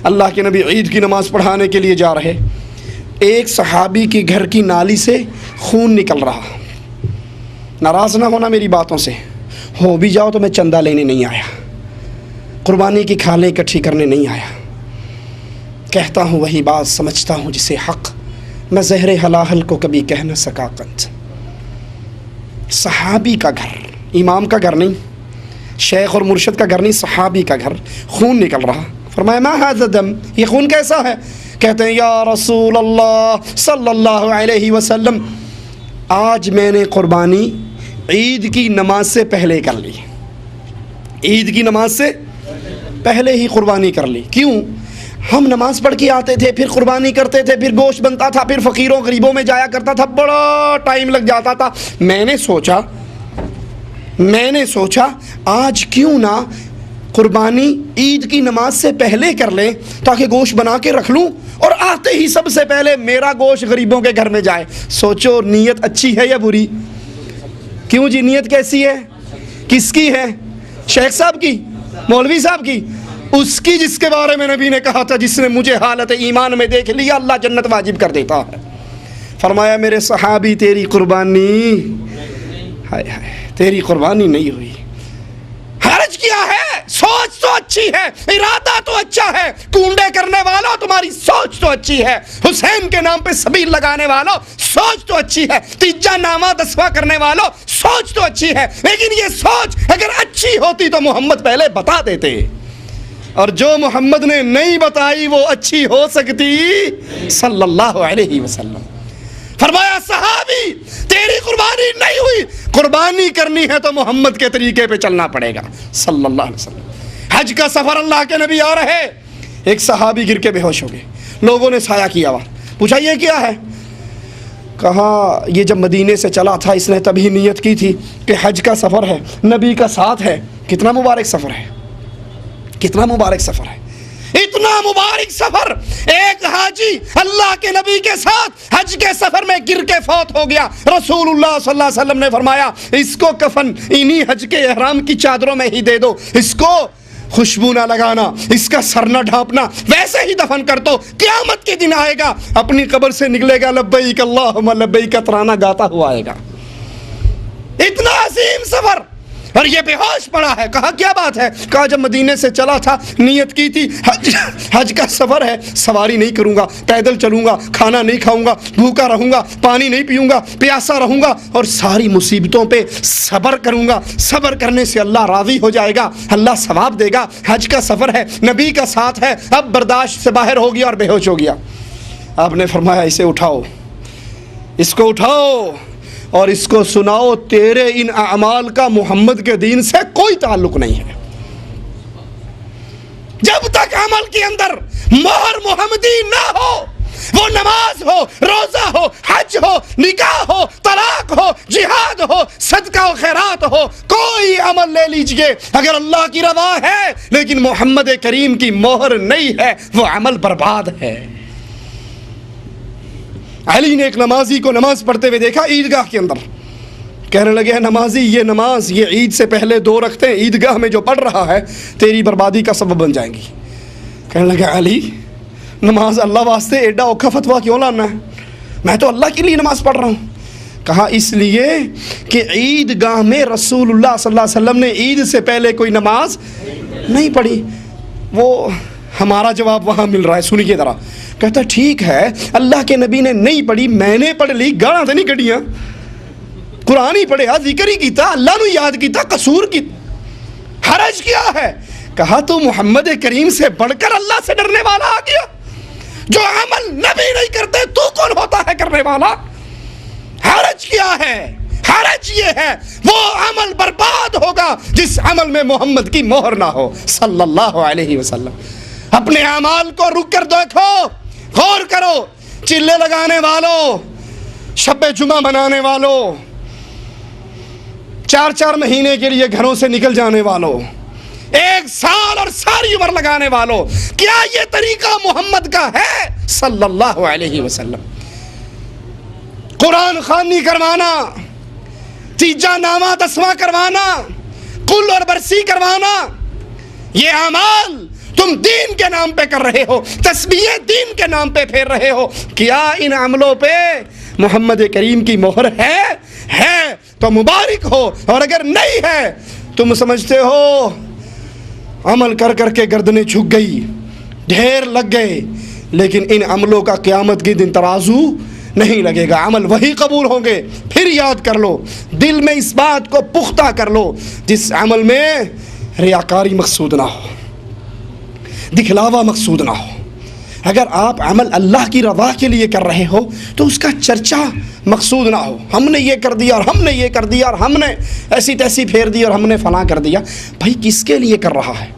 [SPEAKER 1] अल्लाह के नबी ईद की नमाज पढ़ाने के लिए जा रहे, एक सहाबी के घर की नाली से खून निकल रहा। नाराज़ ना होना मेरी बातों से, हो भी जाओ तो मैं चंदा लेने नहीं आया, कुर्बानी की खालें इकट्ठी करने नहीं आया, कहता हूँ वही बात, समझता हूँ जिसे हक़, मैं ज़हरे हलाहल को कभी कह न सका कंज। सहाबी का घर, इमाम का घर नहीं, शेख और मुर्शद का घर नहीं, सहाबी का घर, खून निकल रहा। फरमाया मा हाज़ा दम, ये खून कैसा है? कहते हैं या रसूल अल्लाह सल्लल्लाहु अलैहि वसल्लम, आज मैंने कुर्बानी ईद की नमाज से पहले कर ली, ईद की नमाज से पहले ही कुर्बानी कर ली। क्यों? हम नमाज पढ़ के आते थे, फिर कुर्बानी करते थे, फिर गोश्त बनता था, फिर फ़कीरों गरीबों में जाया करता था, बड़ा टाइम लग जाता था। मैंने सोचा आज क्यों ना कुर्बानी ईद की नमाज से पहले कर लें ताकि गोश्त बना के रख लूँ और आते ही सबसे पहले मेरा गोश्त गरीबों के घर में जाए। सोचो नीयत अच्छी है या बुरी? क्यों जी, नीयत कैसी है? किसकी है? शेख साहब की, मौलवी साहब की? उसकी जिसके बारे में नबी ने कहा था जिसने मुझे हालत ईमान में देख लिया अल्लाह जन्नत वाजिब कर देता है। फरमाया मेरे सहाबी तेरी कुर्बानी, हाय हाय, तेरी कुर्बानी नहीं हुई। हर्ज किया है, सोच तो अच्छी है, इरादा तो अच्छा है, कूंडे करने वालों तुम्हारी सोच तो अच्छी है, हुसैन के नाम पे सबील लगाने वालों सोच तो अच्छी है, तीजा नामा 10वां करने वालों सोच तो अच्छी है, लेकिन ये सोच अगर अच्छी होती तो मोहम्मद पहले बता देते, और जो मोहम्मद ने नहीं बताई वो अच्छी हो सकती सल्लल्लाहु अलैहि वसल्लम। फरमाया सहाबी तेरी कुर्बानी नहीं हुई, कुर्बानी करनी है तो मोहम्मद के तरीके पे चलना पड़ेगा सल्लल्लाहु अलैहि वसल्लम। हज का सफर अल्लाह के नबी आ रहे, एक सहाबी गिर के बेहोश हो गए, लोगों ने साया किया, पूछा ये क्या है? कहा ये जब मदीने से चला था इसने तभी नियत की थी कि हज का सफर है, नबी का साथ है। कितना मुबारक सफर है, कितना मुबारक सफर है, इतना मुबारक सफर। एक हाजी अल्लाह के नबी के साथ हज के सफर में गिर के फौत हो गया। रसूलुल्लाह सल्लल्लाहु अलैहि वसल्लम ने फरमाया इसको कफन इन्हीं हज के एहराम की चादरों में ही दे दो, इसको खुशबू ना लगाना, इसका सर ना ढांपना, वैसे ही दफन कर दो। क़यामत के दिन आएगा, अपनी कब्र से निकलेगा लब्बैक अल्लाहुम्मा लब्बैक का तराना गाता हुआ आएगा। इतना अजीम सफर, और ये बेहोश पड़ा है। कहा क्या बात है? कहा जब मदीने से चला था, नियत की थी हज का सफर है, सवारी नहीं करूंगा, पैदल चलूंगा, खाना नहीं खाऊंगा, भूखा रहूंगा, पानी नहीं पीऊंगा, प्यासा रहूंगा और सारी मुसीबतों पे सब्र करूंगा। सब्र करने से अल्लाह राजी हो जाएगा, अल्लाह सवाब देगा। हज का सफर है, नबी का साथ है, अब बर्दाश्त से बाहर हो गया और बेहोश हो गया। आपने फरमाया इसे उठाओ, इसको उठाओ और इसको सुनाओ, तेरे इन अमाल का मोहम्मद के दीन से कोई ताल्लुक नहीं है। जब तक अमल के अंदर मोहर मोहम्मदी ना हो, वो नमाज हो, रोजा हो, हज हो, निकाह हो, तलाक हो, जिहाद हो, सदका और खैरात हो, कोई अमल ले लीजिए, अगर अल्लाह की रज़ा है लेकिन मोहम्मद करीम की मोहर नहीं है, वो अमल बर्बाद है। अली ने एक नमाजी को नमाज पढ़ते हुए देखा ईदगाह के अंदर। कहने लगे नमाजी, ये नमाज ये ईद से पहले 2 रखते हैं, ईदगाह में जो पढ़ रहा है तेरी बर्बादी का सबब बन जाएंगी। कहने लगे अली, नमाज अल्लाह वास्ते एडा औखा फतवा क्यों लाना है? मैं तो अल्लाह के लिए नमाज पढ़ रहा हूँ। कहा इसलिए कि ईदगाह में रसूलुल्लाह सल्लल्लाहु अलैहि वसल्लम ने ईद से पहले कोई नमाज नहीं पढ़ी। वो हमारा जवाब वहाँ मिल रहा है, सुनिए ज़रा। कहता ठीक है, अल्लाह के नबी ने नहीं पढ़ी, मैंने पढ़ ली, गाना तो नहीं कढ़िया, कुरान ही पढ़िया, जिक्र ही किया, अल्लाह ने याद किया, कसूर की हरज क्या है? कहा तू मोहम्मद करीम से बढ़कर अल्लाह से डरने वाला आ गया। जो अमल नबी नहीं करते तू कौन होता है करने वाला? हरज क्या है? हरज ये है वो अमल बर्बाद होगा जिस अमल में मोहम्मद की मोहर ना हो सल्लल्लाहु अलैहि वसल्लम। अपने अमाल को रुक कर देखो, गौर करो। चिल्ले लगाने वालों, शब्बे जुमा मनाने वालों, 4-4 महीने के लिए घरों से निकल जाने वालों, 1 साल और सारी उम्र लगाने वालों, क्या ये तरीका मोहम्मद का है सल्लल्लाहु अलैहि वसल्लम? कुरान खानी करवाना, तीजा नामा 10वां करवाना, कुल और बरसी करवाना, ये अमाल तुम दीन के नाम पे कर रहे हो, तस्बीहें दीन के नाम पे फेर रहे हो। क्या इन अमलों पे मोहम्मद करीम की मोहर है तो मुबारक हो, और अगर नहीं है तुम समझते हो अमल कर करके गर्दनें झुक गई, ढेर लग गए, लेकिन इन अमलों का क़यामत के दिन तराजू नहीं लगेगा, अमल वही कबूल होंगे। फिर याद कर लो, दिल में इस बात को पुख्ता कर लो, जिस अमल में रियाकारी मकसूद ना हो, दिखलावा मकसूद ना हो। अगर आप अमल अल्लाह की रज़ा के लिए कर रहे हो तो उसका चर्चा मकसूद ना हो, हमने ये कर दिया और हमने ये कर दिया और हमने ऐसी तैसी फेर दी और हमने फलां कर दिया। भाई किसके लिए कर रहा है?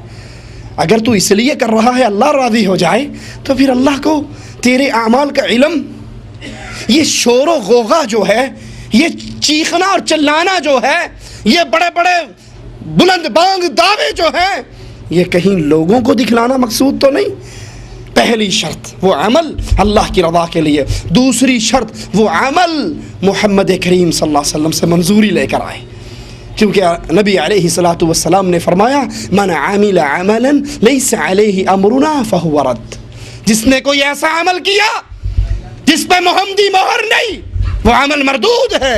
[SPEAKER 1] अगर तू इसलिए कर रहा है अल्लाह राज़ी हो जाए तो फिर अल्लाह को तेरे अमाल का इल्म, ये शोर व गोगा जो है, ये चीखना और चिल्लाना जो है, ये बड़े बड़े बुलंद बांग दावे जो हैं, ये कहीं लोगों को दिखलाना मकसूद तो नहीं। पहली शर्त वो अमल अल्लाह की रज़ा के लिए, दूसरी शर्त वो अमल मोहम्मद करीम सल्लल्लाहु अलैहि वसल्लम से मंजूरी लेकर आए, क्योंकि नबी अलैहिस्सलातु वस्सलाम ने फरमाया मन आमिल अमलन लैसा अलैहि अमरुना फहुव रद्द। जिसने कोई ऐसा अमल किया जिस पे मोहम्मदी मोहर नहीं, वो अमल मरदूद है।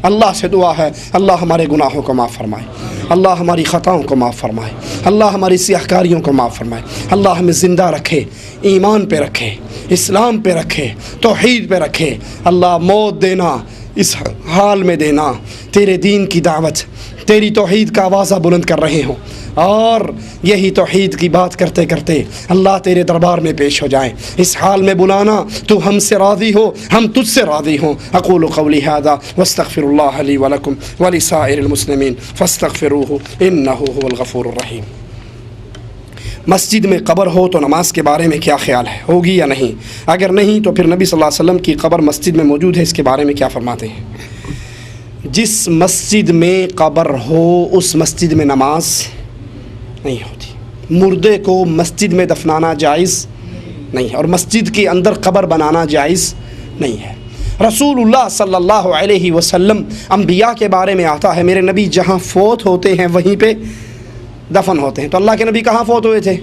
[SPEAKER 1] अल्लाह से दुआ है अल्लाह हमारे गुनाहों को माफ़ फरमाए, अल्लाह हमारी ख़ताओं को माफ़ फरमाए, अल्लाह हमारी सियाहकारियों को माफ़ फरमाए, अल्लाह हमें ज़िंदा रखे, ईमान पे रखे, इस्लाम पे रखे, तौहीद पे रखे। अल्लाह मौत देना इस हाल में देना तेरे दीन की दावत, तेरी तौहीद का आवाज़ा बुलंद कर रहे हों, और यही तौहीद की बात करते करते अल्लाह तेरे दरबार में पेश हो जाए। इस हाल में बुलाना तू हमसे राज़ी हो, हम तुझसे राज़ी हों। अक़ूलु क़ौली हाज़ा वस्तग़फ़िरुल्लाह ली व लकुम व लिसाइरिल मुस्लिमीन फ़स्तग़फ़िरूहु इन्नहु हुवल गफ़ूरुर रहीम। मस्जिद में कब्र हो तो नमाज के बारे में क्या ख्याल है, होगी या नहीं? अगर नहीं तो फिर नबी सल्लल्लाहु अलैहि वसल्लम की कब्र मस्जिद में मौजूद है, इसके बारे में क्या फरमाते हैं? जिस मस्जिद में कब्र हो उस मस्जिद में नमाज नहीं होती। मुर्दे को मस्जिद में दफनाना जायज़ नहीं है, और मस्जिद के अंदर कब्र बनाना जायज़ नहीं है। रसूलुल्लाह सल्लल्लाहु अलैहि वसल्लम अंबिया के बारे में आता है, मेरे नबी जहाँ फ़ौत होते हैं वहीं पे दफन होते हैं। तो अल्लाह के नबी कहाँ फ़ौत हुए थे?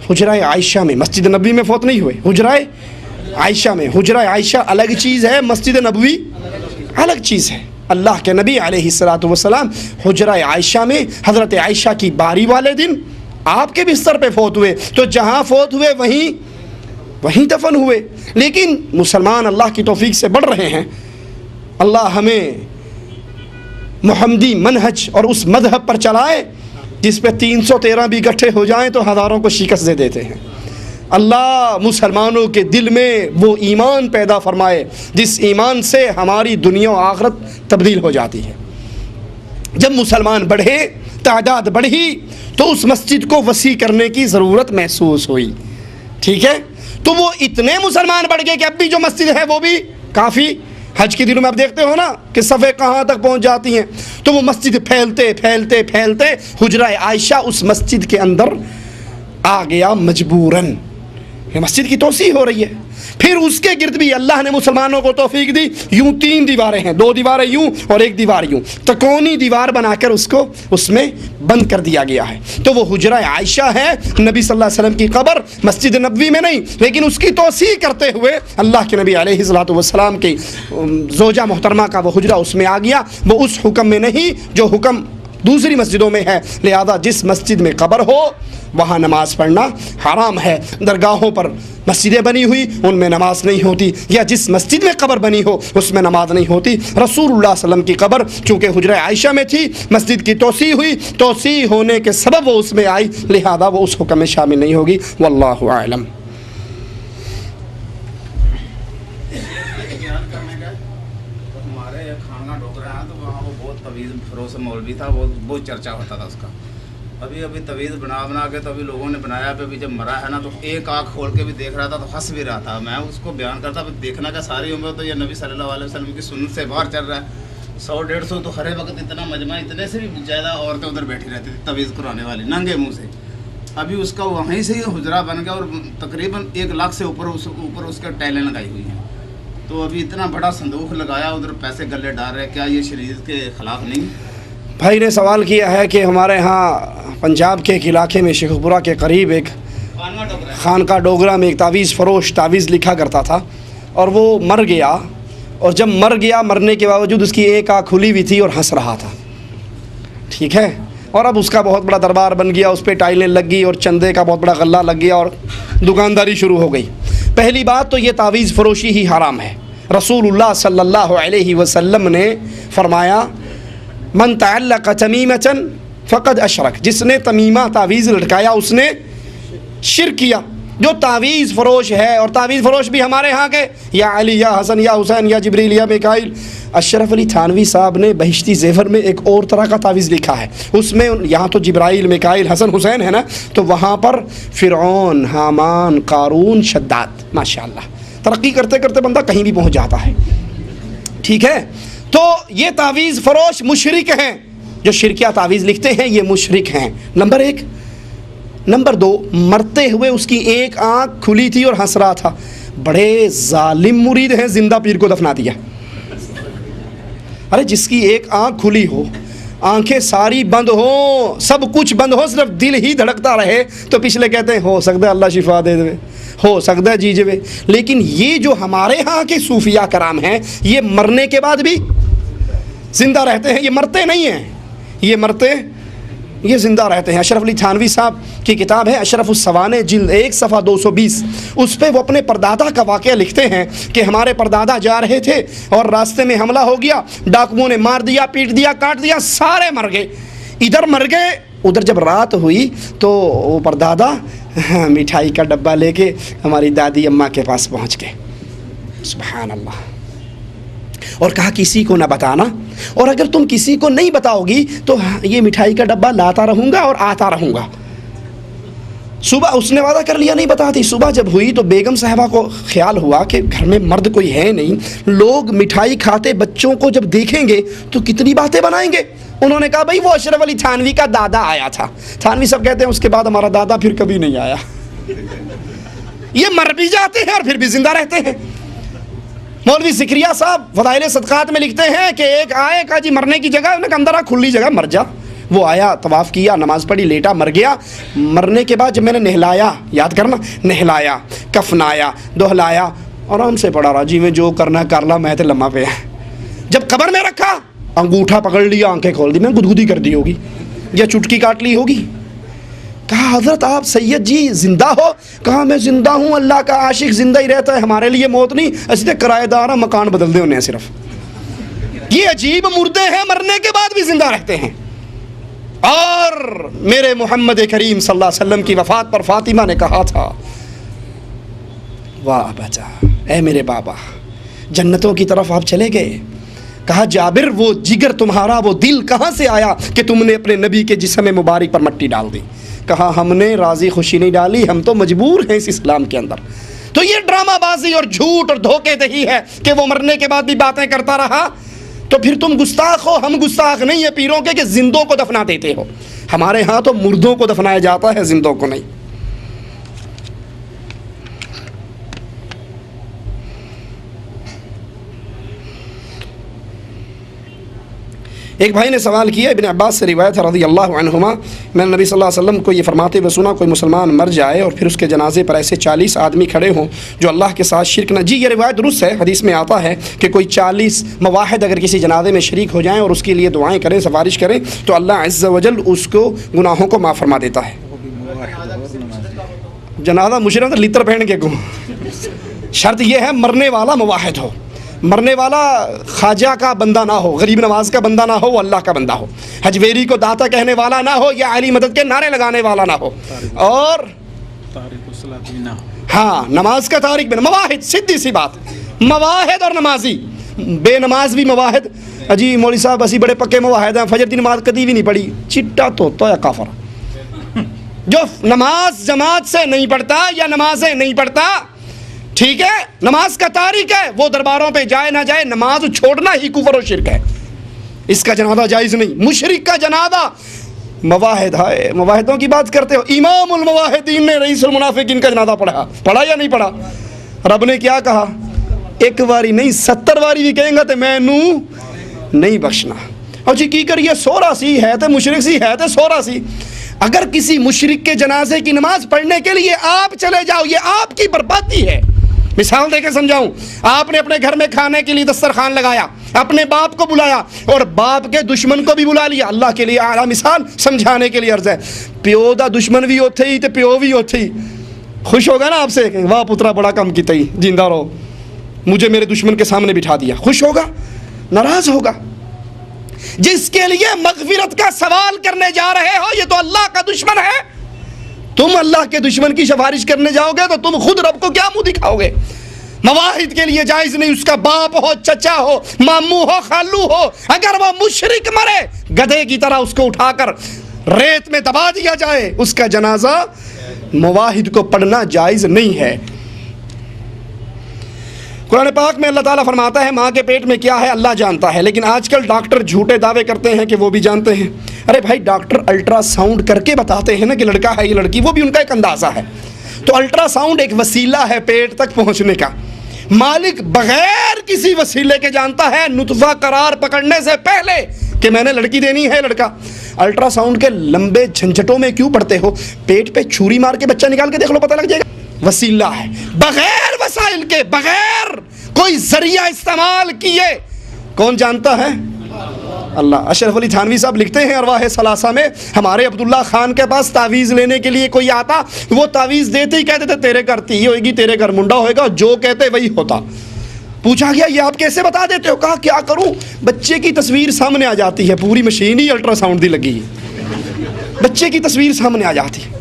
[SPEAKER 1] हुजरा आयशा में। मस्जिद नबी में फ़ौत नहीं हुए, हुजरा आयशा में। हुजरा आयशा अलग चीज़ है, मस्जिद नबवी अलग चीज़ है। अल्लाह के नबी अलैहिस्सलातु वस्सलाम हुजरा आयशा में हज़रत आयशा की बारी वाले दिन आपके बिस्तर पे फौत हुए, तो जहाँ फौत हुए वहीं दफन हुए। लेकिन मुसलमान अल्लाह की तौफीक से बढ़ रहे हैं। अल्लाह हमें मुहम्मदी मनहज और उस मज़हब पर चलाए जिस पे 313 भी इकट्ठे हो जाएं तो हज़ारों को शिकस्त दे देते हैं। अल्लाह मुसलमानों के दिल में वो ईमान पैदा फरमाए जिस ईमान से हमारी दुनिया और आखिरत तब्दील हो जाती है। जब मुसलमान बढ़े, तादाद बढ़ी, तो उस मस्जिद को वसी करने की ज़रूरत महसूस हुई। ठीक है, तो वो इतने मुसलमान बढ़ गए कि अब भी जो मस्जिद है वो भी काफ़ी, हज के दिनों में आप देखते हो ना कि सफ़े कहाँ तक पहुँच जाती हैं, तो वो मस्जिद फैलते फैलते फैलते हुजरा आयशा उस मस्जिद के अंदर आ गया मजबूरन। ये मस्जिद की तोसी हो रही है। फिर उसके गिर्द भी अल्लाह ने मुसलमानों को तौफीक दी, यूं 3 दीवारें हैं, 2 दीवारें यूं और 1 दीवार यूं, तकोनी दीवार बनाकर उसको उसमें बंद कर दिया गया है। तो वो हुजरा आयशा है, नबी सल्लल्लाहु अलैहि वसल्लम की कब्र मस्जिद नबवी में नहीं, लेकिन उसकी तोसी करते हुए अल्लाह के नबी अलैहिस्सलातु वस्सलाम की ज़ौजा मोहतरमा का वो हुजरा उसमें आ गया। वो उस हुक्म में नहीं जो हुक्म दूसरी मस्जिदों में है। लिहाजा जिस मस्जिद में कब्र हो वहाँ नमाज पढ़ना हराम है। दरगाहों पर मस्जिदें बनी हुई उनमें नमाज नहीं होती, या जिस मस्जिद में कब्र बनी हो उसमें नमाज नहीं होती। रसूलुल्लाह सल्लल्लाहु अलैहि वसल्लम की कब्र चूँकि हुजरा आयशा में थी, मस्जिद की तोसी हुई, तोसी होने के सबब वो उसमें आई, लिहाजा वो उस हुक्म में शामिल नहीं होगी। वल्लाहु आलम।
[SPEAKER 3] फरोस मौलवी था, बहुत चर्चा होता था उसका। अभी तवीज़ बना के तो अभी लोगों ने बनाया। अभी जब मरा है ना तो एक आँख खोल के भी देख रहा था तो हंस भी रहा था। मैं उसको बयान करता, अभी देखना का सारी उम्र तो ये नबी सल्लल्लाहु अलैहि वसल्लम की सुन्नत से बाहर चल रहा है। 100-150 तो हर वक्त इतना मजमा, इतने से भी ज़्यादा औरतें उधर बैठी रहती थी तवीज़ कराने वाली नंगे मुँह से। अभी उसका वहीं से ही हुजरा बन गया और तकरीबन 1 लाख से ऊपर उसके टाइलें लगाई हुई हैं। तो अभी इतना बड़ा संदूक लगाया, उधर पैसे गले डाल रहे, क्या ये शरीयत के ख़िलाफ़ नहीं?
[SPEAKER 1] भाई ने सवाल किया है कि हमारे यहाँ पंजाब के एक इलाके में शेखपुरा के करीब एक खानका डोगरा में एक तावीज़ फरोश तावीज़ लिखा करता था और वो मर गया। और जब मर गया, मरने के बावजूद उसकी एक आँख खुली हुई थी और हंस रहा था। ठीक है, और अब उसका बहुत बड़ा दरबार बन गया, उस पर टाइलें लग गई और चंदे का बहुत बड़ा गल्ला लग गया और दुकानदारी शुरू हो गई। पहली बात तो ये तावीज़ फरोशी ही हराम है। रसूलुल्लाह सल्लल्लाहु अलैहि वसल्लम ने फरमाया, मन तअल्लक़ तमीमतन फ़क़द अशरक, जिसने तमीमा तावीज़ लटकाया उसने शिरक किया। जो तावीज़ फरोश है, और तावीज़ फरोश भी हमारे यहाँ के, या अली या हसन या हुसैन या जिब्रील या मिकाइल। अशरफ अली थानवी साहब ने बहिश्ती ज़ेवर में एक और तरह का तावीज़ लिखा है, उसमें यहाँ तो जिब्राइल मिकाइल हसन हुसैन है ना, तो वहाँ पर फ़िरऔन हामान कारून शद्दाद, माशाअल्लाह तरक्की करते करते बंदा कहीं भी पहुँच जाता है। ठीक है, तो ये तावीज़ फरोश मुशरिक हैं, जो शिरकिया तावीज़ लिखते हैं ये मुशरिक हैं। नंबर 1। नंबर 2, मरते हुए उसकी एक आँख खुली थी और हंस रहा था। बड़े जालिम मुरीद हैं, जिंदा पीर को दफना दिया। अरे जिसकी एक आँख खुली हो, आंखें सारी बंद हो, सब कुछ बंद हो, सिर्फ दिल ही धड़कता रहे, तो पिछले कहते हैं हो सकता है अल्लाह शिफा दे दे, हो सकता है जी जवे। लेकिन ये जो हमारे यहाँ के सूफिया कराम हैं, ये मरने के बाद भी जिंदा रहते हैं। ये मरते नहीं हैं, ये ज़िंदा रहते हैं। अशरफ अली थानवी साहब की किताब है अशरफुस सवाने जिल्द 1 सफ़ा 220, उस पर वो अपने परदादा का वाक़या लिखते हैं कि हमारे परदादा जा रहे थे और रास्ते में हमला हो गया, डाकुओं ने मार दिया, पीट दिया, काट दिया, सारे मर गए। इधर मर गए, उधर जब रात हुई तो वो परदादा मिठाई का डब्बा लेके हमारी दादी अम्मा के पास पहुँच गए। सुभान अल्लाह। और कहा किसी को ना बताना, और अगर तुम किसी को नहीं बताओगी तो ये मिठाई का डब्बा लाता रहूँगा और आता रहूँगा। सुबह उसने वादा कर लिया नहीं बताती। सुबह जब हुई तो बेगम साहबा को ख्याल हुआ कि घर में मर्द कोई है नहीं, लोग मिठाई खाते बच्चों को जब देखेंगे तो कितनी बातें बनाएंगे। उन्होंने कहा भाई वो अशरफ अली थानवी का दादा आया था। थानवी सब कहते हैं उसके बाद हमारा दादा फिर कभी नहीं आया। ये मर भी जाते हैं और फिर भी जिंदा रहते हैं। मौलवी ज़िक्रिया साहब फ़दाइल सदक़ात में लिखते हैं कि एक आए का जी मरने की जगह, उन्हें अंदर खुली जगह मर जा। वो आया, तवाफ़ किया, नमाज़ पढ़ी, लेटा, मर गया। मरने के बाद जब मैंने नहलाया, याद करना, नहलाया, कफनाया, दोहलाया, आराम से पड़ा रहा जी में जो करना कर ला, मैं तो लम्हा पे। जब कब्र में रखा अंगूठा पकड़ लिया, आंखें खोल दी, मैं गुदगुदी कर दी होगी या चुटकी काट ली होगी। कहा हजरत आप सैयद जी जिंदा हो? कहा मैं जिंदा हूँ, अल्लाह का आशिक जिंदा ही रहता है, हमारे लिए मौत नहीं, असली किराएदार मकान बदल दे उन्हें सिर्फ। ये अजीब मुर्दे हैं, मरने के बाद भी जिंदा रहते हैं। और मेरे मोहम्मद करीम सल्लल्लाहु अलैहि वसल्लम की वफात पर फातिमा ने कहा था, वाह बचा, ऐ मेरे बाबा जन्नतों की तरफ आप चले गए। कहा जाबिर वो जिगर तुम्हारा, वो दिल कहाँ से आया कि तुमने अपने नबी के जिस्म मुबारक पर मट्टी डाल दी? कहा हमने राजी खुशी नहीं डाली, हम तो मजबूर हैं इस इस्लाम के अंदर। तो ये ड्रामाबाजी और झूठ और धोखेदही है कि वो मरने के बाद भी बातें करता रहा। तो फिर तुम गुस्ताख हो, हम गुस्ताख नहीं है पीरों के कि जिंदों को दफना देते हो। हमारे यहाँ तो मुर्दों को दफनाया जाता है, जिंदों को नहीं। एक भाई ने सवाल किया, इब्न अब्बास से रिवायत है रज़ी अल्लाह अन्हुमा, मैंने नबी सल्लल्लाहु अलैहि वसल्लम को ये फरमाते हुए सुना, कोई मुसलमान मर जाए और फिर उसके जनाजे पर ऐसे 40 आदमी खड़े हों जो अल्लाह के साथ शिरक न। जी ये रिवायत दुरुस्त है, हदीस में आता है कि कोई 40 मवाहिद अगर किसी जनाजे में शरीक हो जाएँ और उसके लिए दुआएँ करें, सिफारिश करें, तो अल्लाह अज़्ज़ व जल उसको गुनाहों को माफ़ फरमा देता है। जनाजा मुशरफ लितर पहन के घूम, शर्त यह है मरने वाला मुवाहिद हो, मरने वाला ख्वाजा का बंदा ना हो, गरीब नवाज का बंदा ना हो, वो अल्लाह का बंदा हो, हजवेरी को दाता कहने वाला ना हो, या अली मदद के नारे लगाने वाला ना हो, और हाँ नमाज का तारिक भी, मवाहिद सीधी सी बात, मवाहिद और नमाजी, बेनमाज भी मवाहिद। अजी मौली साहब असी बड़े पक्के मवाहिद हैं, फजर की नमाज कभी भी नहीं पढ़ी, चिट्टा तोता या काफर। जो नमाज जमात से नहीं पढ़ता या नमाजें नहीं पढ़ता, ठीक है, नमाज का तारिक है, वो दरबारों पे जाए ना जाए, नमाज छोड़ना ही कुफर और शिरक है, इसका जनाजा जायज़ नहीं। मुशरिक का जनाजा मवाहिद है, मवाहिदों की बात करते हो, इमामुल मवाहिदीन ने रईसुल मुनाफिकीन का जनाजा पढ़ा या नहीं पढ़ा? रब ने क्या कहा? एक बारी नहीं 70 बारी भी कहेंगे तो मैनू नहीं बख्शना। और जी की करिए, 16 सी है तो मुशरिक सी है तो 16 सी। अगर किसी मुशरिक के जनाजे की नमाज पढ़ने के लिए आप चले जाओ, ये आपकी बर्बादी है। मिसाल देके समझाऊं, आपने अपने घर में खाने के लिए दस्तरखान लगाया, अपने बाप को बुलाया और बाप के दुश्मन को भी बुला लिया। अल्लाह के लिए आला मिसाल समझाने के लिए अर्ज है, प्यो दा दुश्मन भी होते ही तो प्यो भी होते ही खुश होगा ना आपसे, वाह पुत्रा बड़ा कम की तई, जिंदा रहो, मुझे मेरे दुश्मन के सामने बिठा दिया, खुश होगा? नाराज होगा। जिसके लिए मगफिरत का सवाल करने जा रहे हो, ये तो अल्लाह का दुश्मन है। तुम अल्लाह के दुश्मन की सिफारिश करने जाओगे तो तुम खुद रब को क्या मुंह दिखाओगे? मवाहिद के लिए जायज नहीं, उसका बाप हो, चचा हो, मामू हो, खालू हो, अगर वो मुशरिक मरे गधे की तरह उसको उठाकर रेत में दबा दिया जाए, उसका जनाजा मवाहिद को पढ़ना जायज नहीं है। कुरान पाक में अल्लाह ताला फरमाता है माँ के पेट में क्या है अल्लाह जानता है, लेकिन आजकल डॉक्टर झूठे दावे करते हैं कि वो भी जानते हैं। अरे भाई डॉक्टर अल्ट्रासाउंड करके बताते हैं ना कि लड़का है ये लड़की, वो भी उनका एक अंदाज़ा है। तो अल्ट्रासाउंड एक वसीला है पेट तक पहुँचने का, मालिक बगैर किसी वसीले के जानता है नुतफ़ा करार पकड़ने से पहले कि मैंने लड़की देनी है लड़का। अल्ट्रासाउंड के लंबे झंझटों में क्यों पड़ते हो? पेट पे छुरी मार के बच्चा निकाल के देख लो, पता लग जाएगा। वसीला है, बगैर वसाइल के, बगैर कोई जरिया इस्तेमाल किए कौन जानता है? अल्लाह। अशरफ अली थानवी साहब लिखते हैं अरवाह सलासा में, हमारे अब्दुल्ला खान के पास तावीज़ लेने के लिए कोई आता, वो तावीज़ देते ही कहते थे तेरे घर ती होगी, तेरे घर मुंडा होएगा, जो कहते वही होता। पूछा गया ये आप कैसे बता देते हो? कहा क्या करूं, बच्चे की तस्वीर सामने आ जाती है, पूरी मशीन ही अल्ट्रासाउंड दी लगी है, बच्चे की तस्वीर सामने आ जाती है।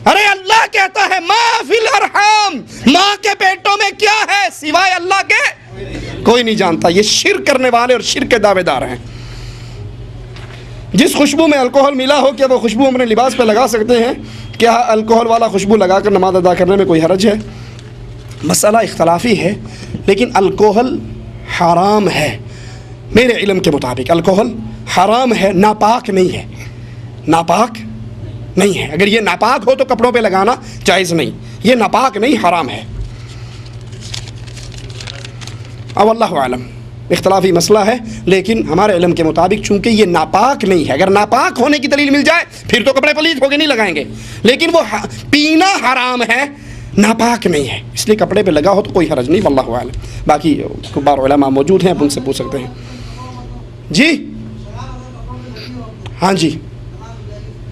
[SPEAKER 1] अरे अल्लाह कहता है मा फिल अरहाम, माँ के पेटों में क्या है सिवाय अल्लाह के कोई नहीं जानता। ये शिर्क करने वाले और शिर्क के दावेदार हैं। जिस खुशबू में अल्कोहल मिला हो, क्या वो खुशबू अपने लिबास पे लगा सकते हैं? क्या अल्कोहल वाला खुशबू लगाकर नमाज अदा करने में कोई हरज है? मसला इख्तलाफी है, लेकिन अल्कोहल हराम है मेरे इल्म के मुताबिक। अल्कोहल हराम है, नापाक नहीं है, नापाक नहीं है। अगर ये नापाक हो तो कपड़ों पे लगाना जायज़ नहीं, ये नापाक नहीं, हराम है। अब अल्लाहु आलम, इख्तलाफी मसला है, लेकिन हमारे इल्म के मुताबिक चूंकि ये नापाक नहीं है, अगर नापाक होने की दलील मिल जाए फिर तो कपड़े पलीत होके नहीं लगाएंगे, लेकिन वो पीना हराम है, नापाक नहीं है, इसलिए कपड़े पे लगा हो तो कोई हरज नहीं। वल्लाहु आलम। बाकी कुबार उलमा मौजूद हैं, आप उनसे पूछ सकते हैं। जी हाँ जी,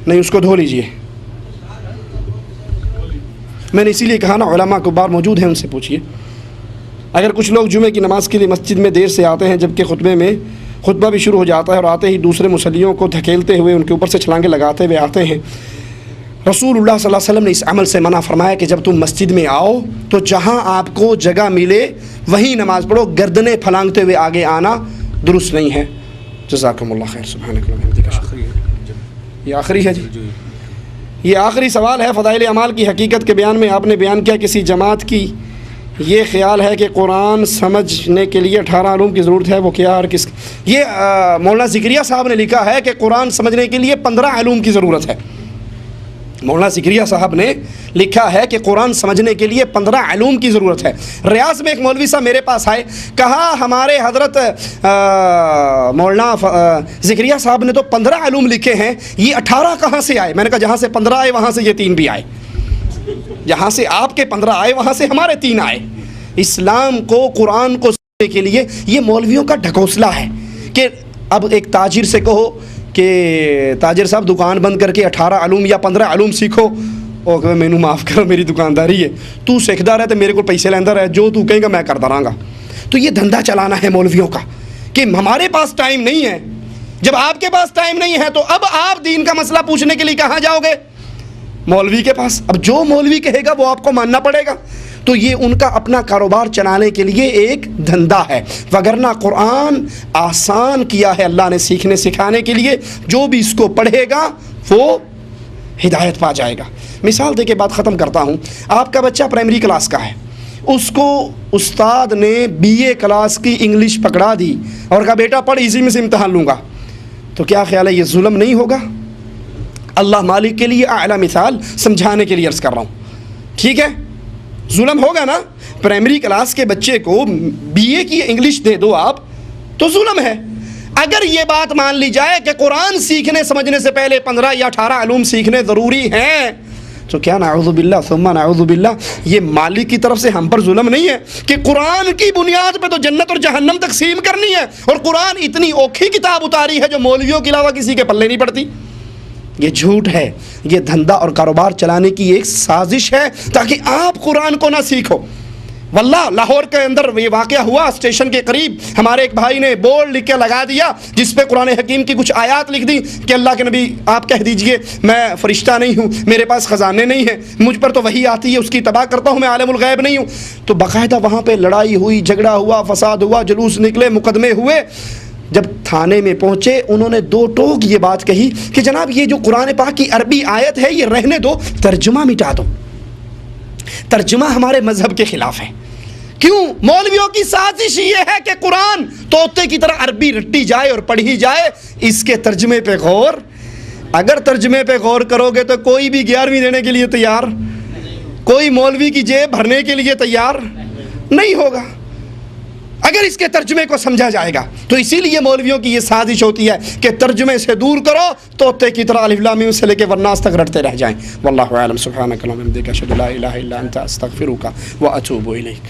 [SPEAKER 1] नहीं उसको धो लीजिए। मैंने इसीलिए कहा ना, उलमा कुबार मौजूद हैं, उनसे पूछिए। अगर कुछ लोग जुमे की नमाज़ के लिए मस्जिद में देर से आते हैं जबकि खुतबा भी शुरू हो जाता है और आते ही दूसरे मुसल्लियों को धकेलते हुए उनके ऊपर से छलांगे लगाते हुए आते हैं, रसूलुल्लाह सल्लल्लाहु अलैहि वसल्लम ने इस अमल से मना फरमाया कि जब तुम मस्जिद में आओ तो जहाँ आपको जगह मिले वहीं नमाज़ पढ़ो, गर्दनें फलांगते हुए आगे आना दुरुस्त नहीं है। जज़ाकुमुल्लाह खैर। ये आखिरी है जी, ये आखिरी सवाल है। फ़दाइल अमाल की हकीकत के बयान में आपने बयान किया किसी जमात की ये ख्याल है कि कुरान समझने के लिए 18 उलूम की ज़रूरत है, वो क्या और किस? ये मौलाना ज़िक्रिया साहब ने लिखा है कि कुरान समझने के लिए 15 उलूम की ज़रूरत है। मौलाना ज़िक्रिया साहब ने लिखा है कि कुरान समझने के लिए 15 उलूम की ज़रूरत है। रियाज़ में एक मौलवी साहब मेरे पास आए, कहा हमारे हज़रत मौलाना ज़िक्रिया साहब ने तो 15 उलूम लिखे हैं, ये 18 कहाँ से आए? मैंने कहा जहाँ से 15 आए वहाँ से ये 3 भी आए, जहाँ से आपके 15 आए वहाँ से हमारे 3 आए। इस्लाम को, कुरान को समझने के लिए ये मौलवियों का ढकोसला है कि अब एक ताजिर से कहो कि ताजिर साहब दुकान बंद करके 18 उलूम या 15 उलूम सीखो, और कहे मैनू माफ़ करो मेरी दुकानदारी है, तू सीखदा रहे तो मेरे को पैसे लेंदा रहे, जो तू कहेगा मैं करता रहांगा। तो ये धंधा चलाना है मौलवियों का कि हमारे पास टाइम नहीं है। जब आपके पास टाइम नहीं है तो अब आप दीन का मसला पूछने के लिए कहाँ जाओगे? मौलवी के पास। अब जो मौलवी कहेगा वो आपको मानना पड़ेगा। तो ये उनका अपना कारोबार चलाने के लिए एक धंधा है, वगरना कुरान आसान किया है अल्लाह ने सीखने सिखाने के लिए। जो भी इसको पढ़ेगा वो हिदायत पा जाएगा। मिसाल दे के बात ख़त्म करता हूँ। आपका बच्चा प्राइमरी क्लास का है, उसको उस्ताद ने BA क्लास की इंग्लिश पकड़ा दी और कहा बेटा पढ़, इसी में से इम्तहान लूँगा, तो क्या ख्याल है, ये जुल्म नहीं होगा? अल्लाह मालिक के लिए आला मिसाल समझाने के लिए अर्ज़ कर रहा हूँ, ठीक है? जुल्म होगा ना? प्राइमरी क्लास के बच्चे को BA की इंग्लिश दे दो आप, तो जुल्म है। अगर ये बात मान ली जाए कि कुरान सीखने समझने से पहले 15 या 18 उलूम सीखने ज़रूरी हैं, तो क्या नाउज़ुबिल्लाह सुम्मा नाउज़ुबिल्लाह, ये मालिक की तरफ से हम पर जुल्म नहीं है कि कुरान की बुनियाद पे तो जन्नत और जहन्नम तकसीम करनी है, और कुरान इतनी औखी किताब उतारी है जो मौलवियों के अलावा किसी के पल्ले नहीं पड़ती। ये झूठ है, ये धंधा और कारोबार चलाने की एक साजिश है ताकि आप कुरान को ना सीखो। वल्लाह लाहौर के अंदर ये वाक़या हुआ, स्टेशन के करीब हमारे एक भाई ने बोर्ड लिख के लगा दिया जिस पे कुरान हकीम की कुछ आयत लिख दी कि अल्लाह के नबी आप कह दीजिए मैं फ़रिश्ता नहीं हूँ, मेरे पास ख़जाने नहीं हैं, मुझ पर तो वही आती है, उसकी तबाह करता हूँ, मैं आलिमुल गैब नहीं हूँ। तो बाकायदा वहाँ पर लड़ाई हुई, झगड़ा हुआ, फसाद हुआ, जुलूस निकले, मुकदमे हुए। जब थाने में पहुँचे उन्होंने 2 टोक ये बात कही कि जनाब ये जो कुरान पाक की अरबी आयत है ये रहने दो, तर्जुमा मिटा दो, तर्जुमा हमारे मजहब के खिलाफ है। क्यों? मौलवियों की साजिश ये है कि कुरान तोते की तरह अरबी रट्टी जाए और पढ़ी जाए, इसके तर्जुमे पे गौर। अगर तर्जुमे पे गौर करोगे तो कोई भी 11वीं देने के लिए तैयार, कोई मौलवी की जेब भरने के लिए तैयार नहीं होगा अगर इसके तर्जुमे को समझा जाएगा। तो इसीलिए मौलवियों की ये साजिश होती है कि तर्जुमे से दूर करो, तोते की तरह अलिफ लाम मीम से लेके वन्नास तक रटते रह जाएं। वल्लाहु आलम। सुब्हानक अल्लाहुम्मा व बिहम्दिका अशहदु अल्ला इलाहा इल्ला अंता अस्तगफिरुका व अतूबु इलैक।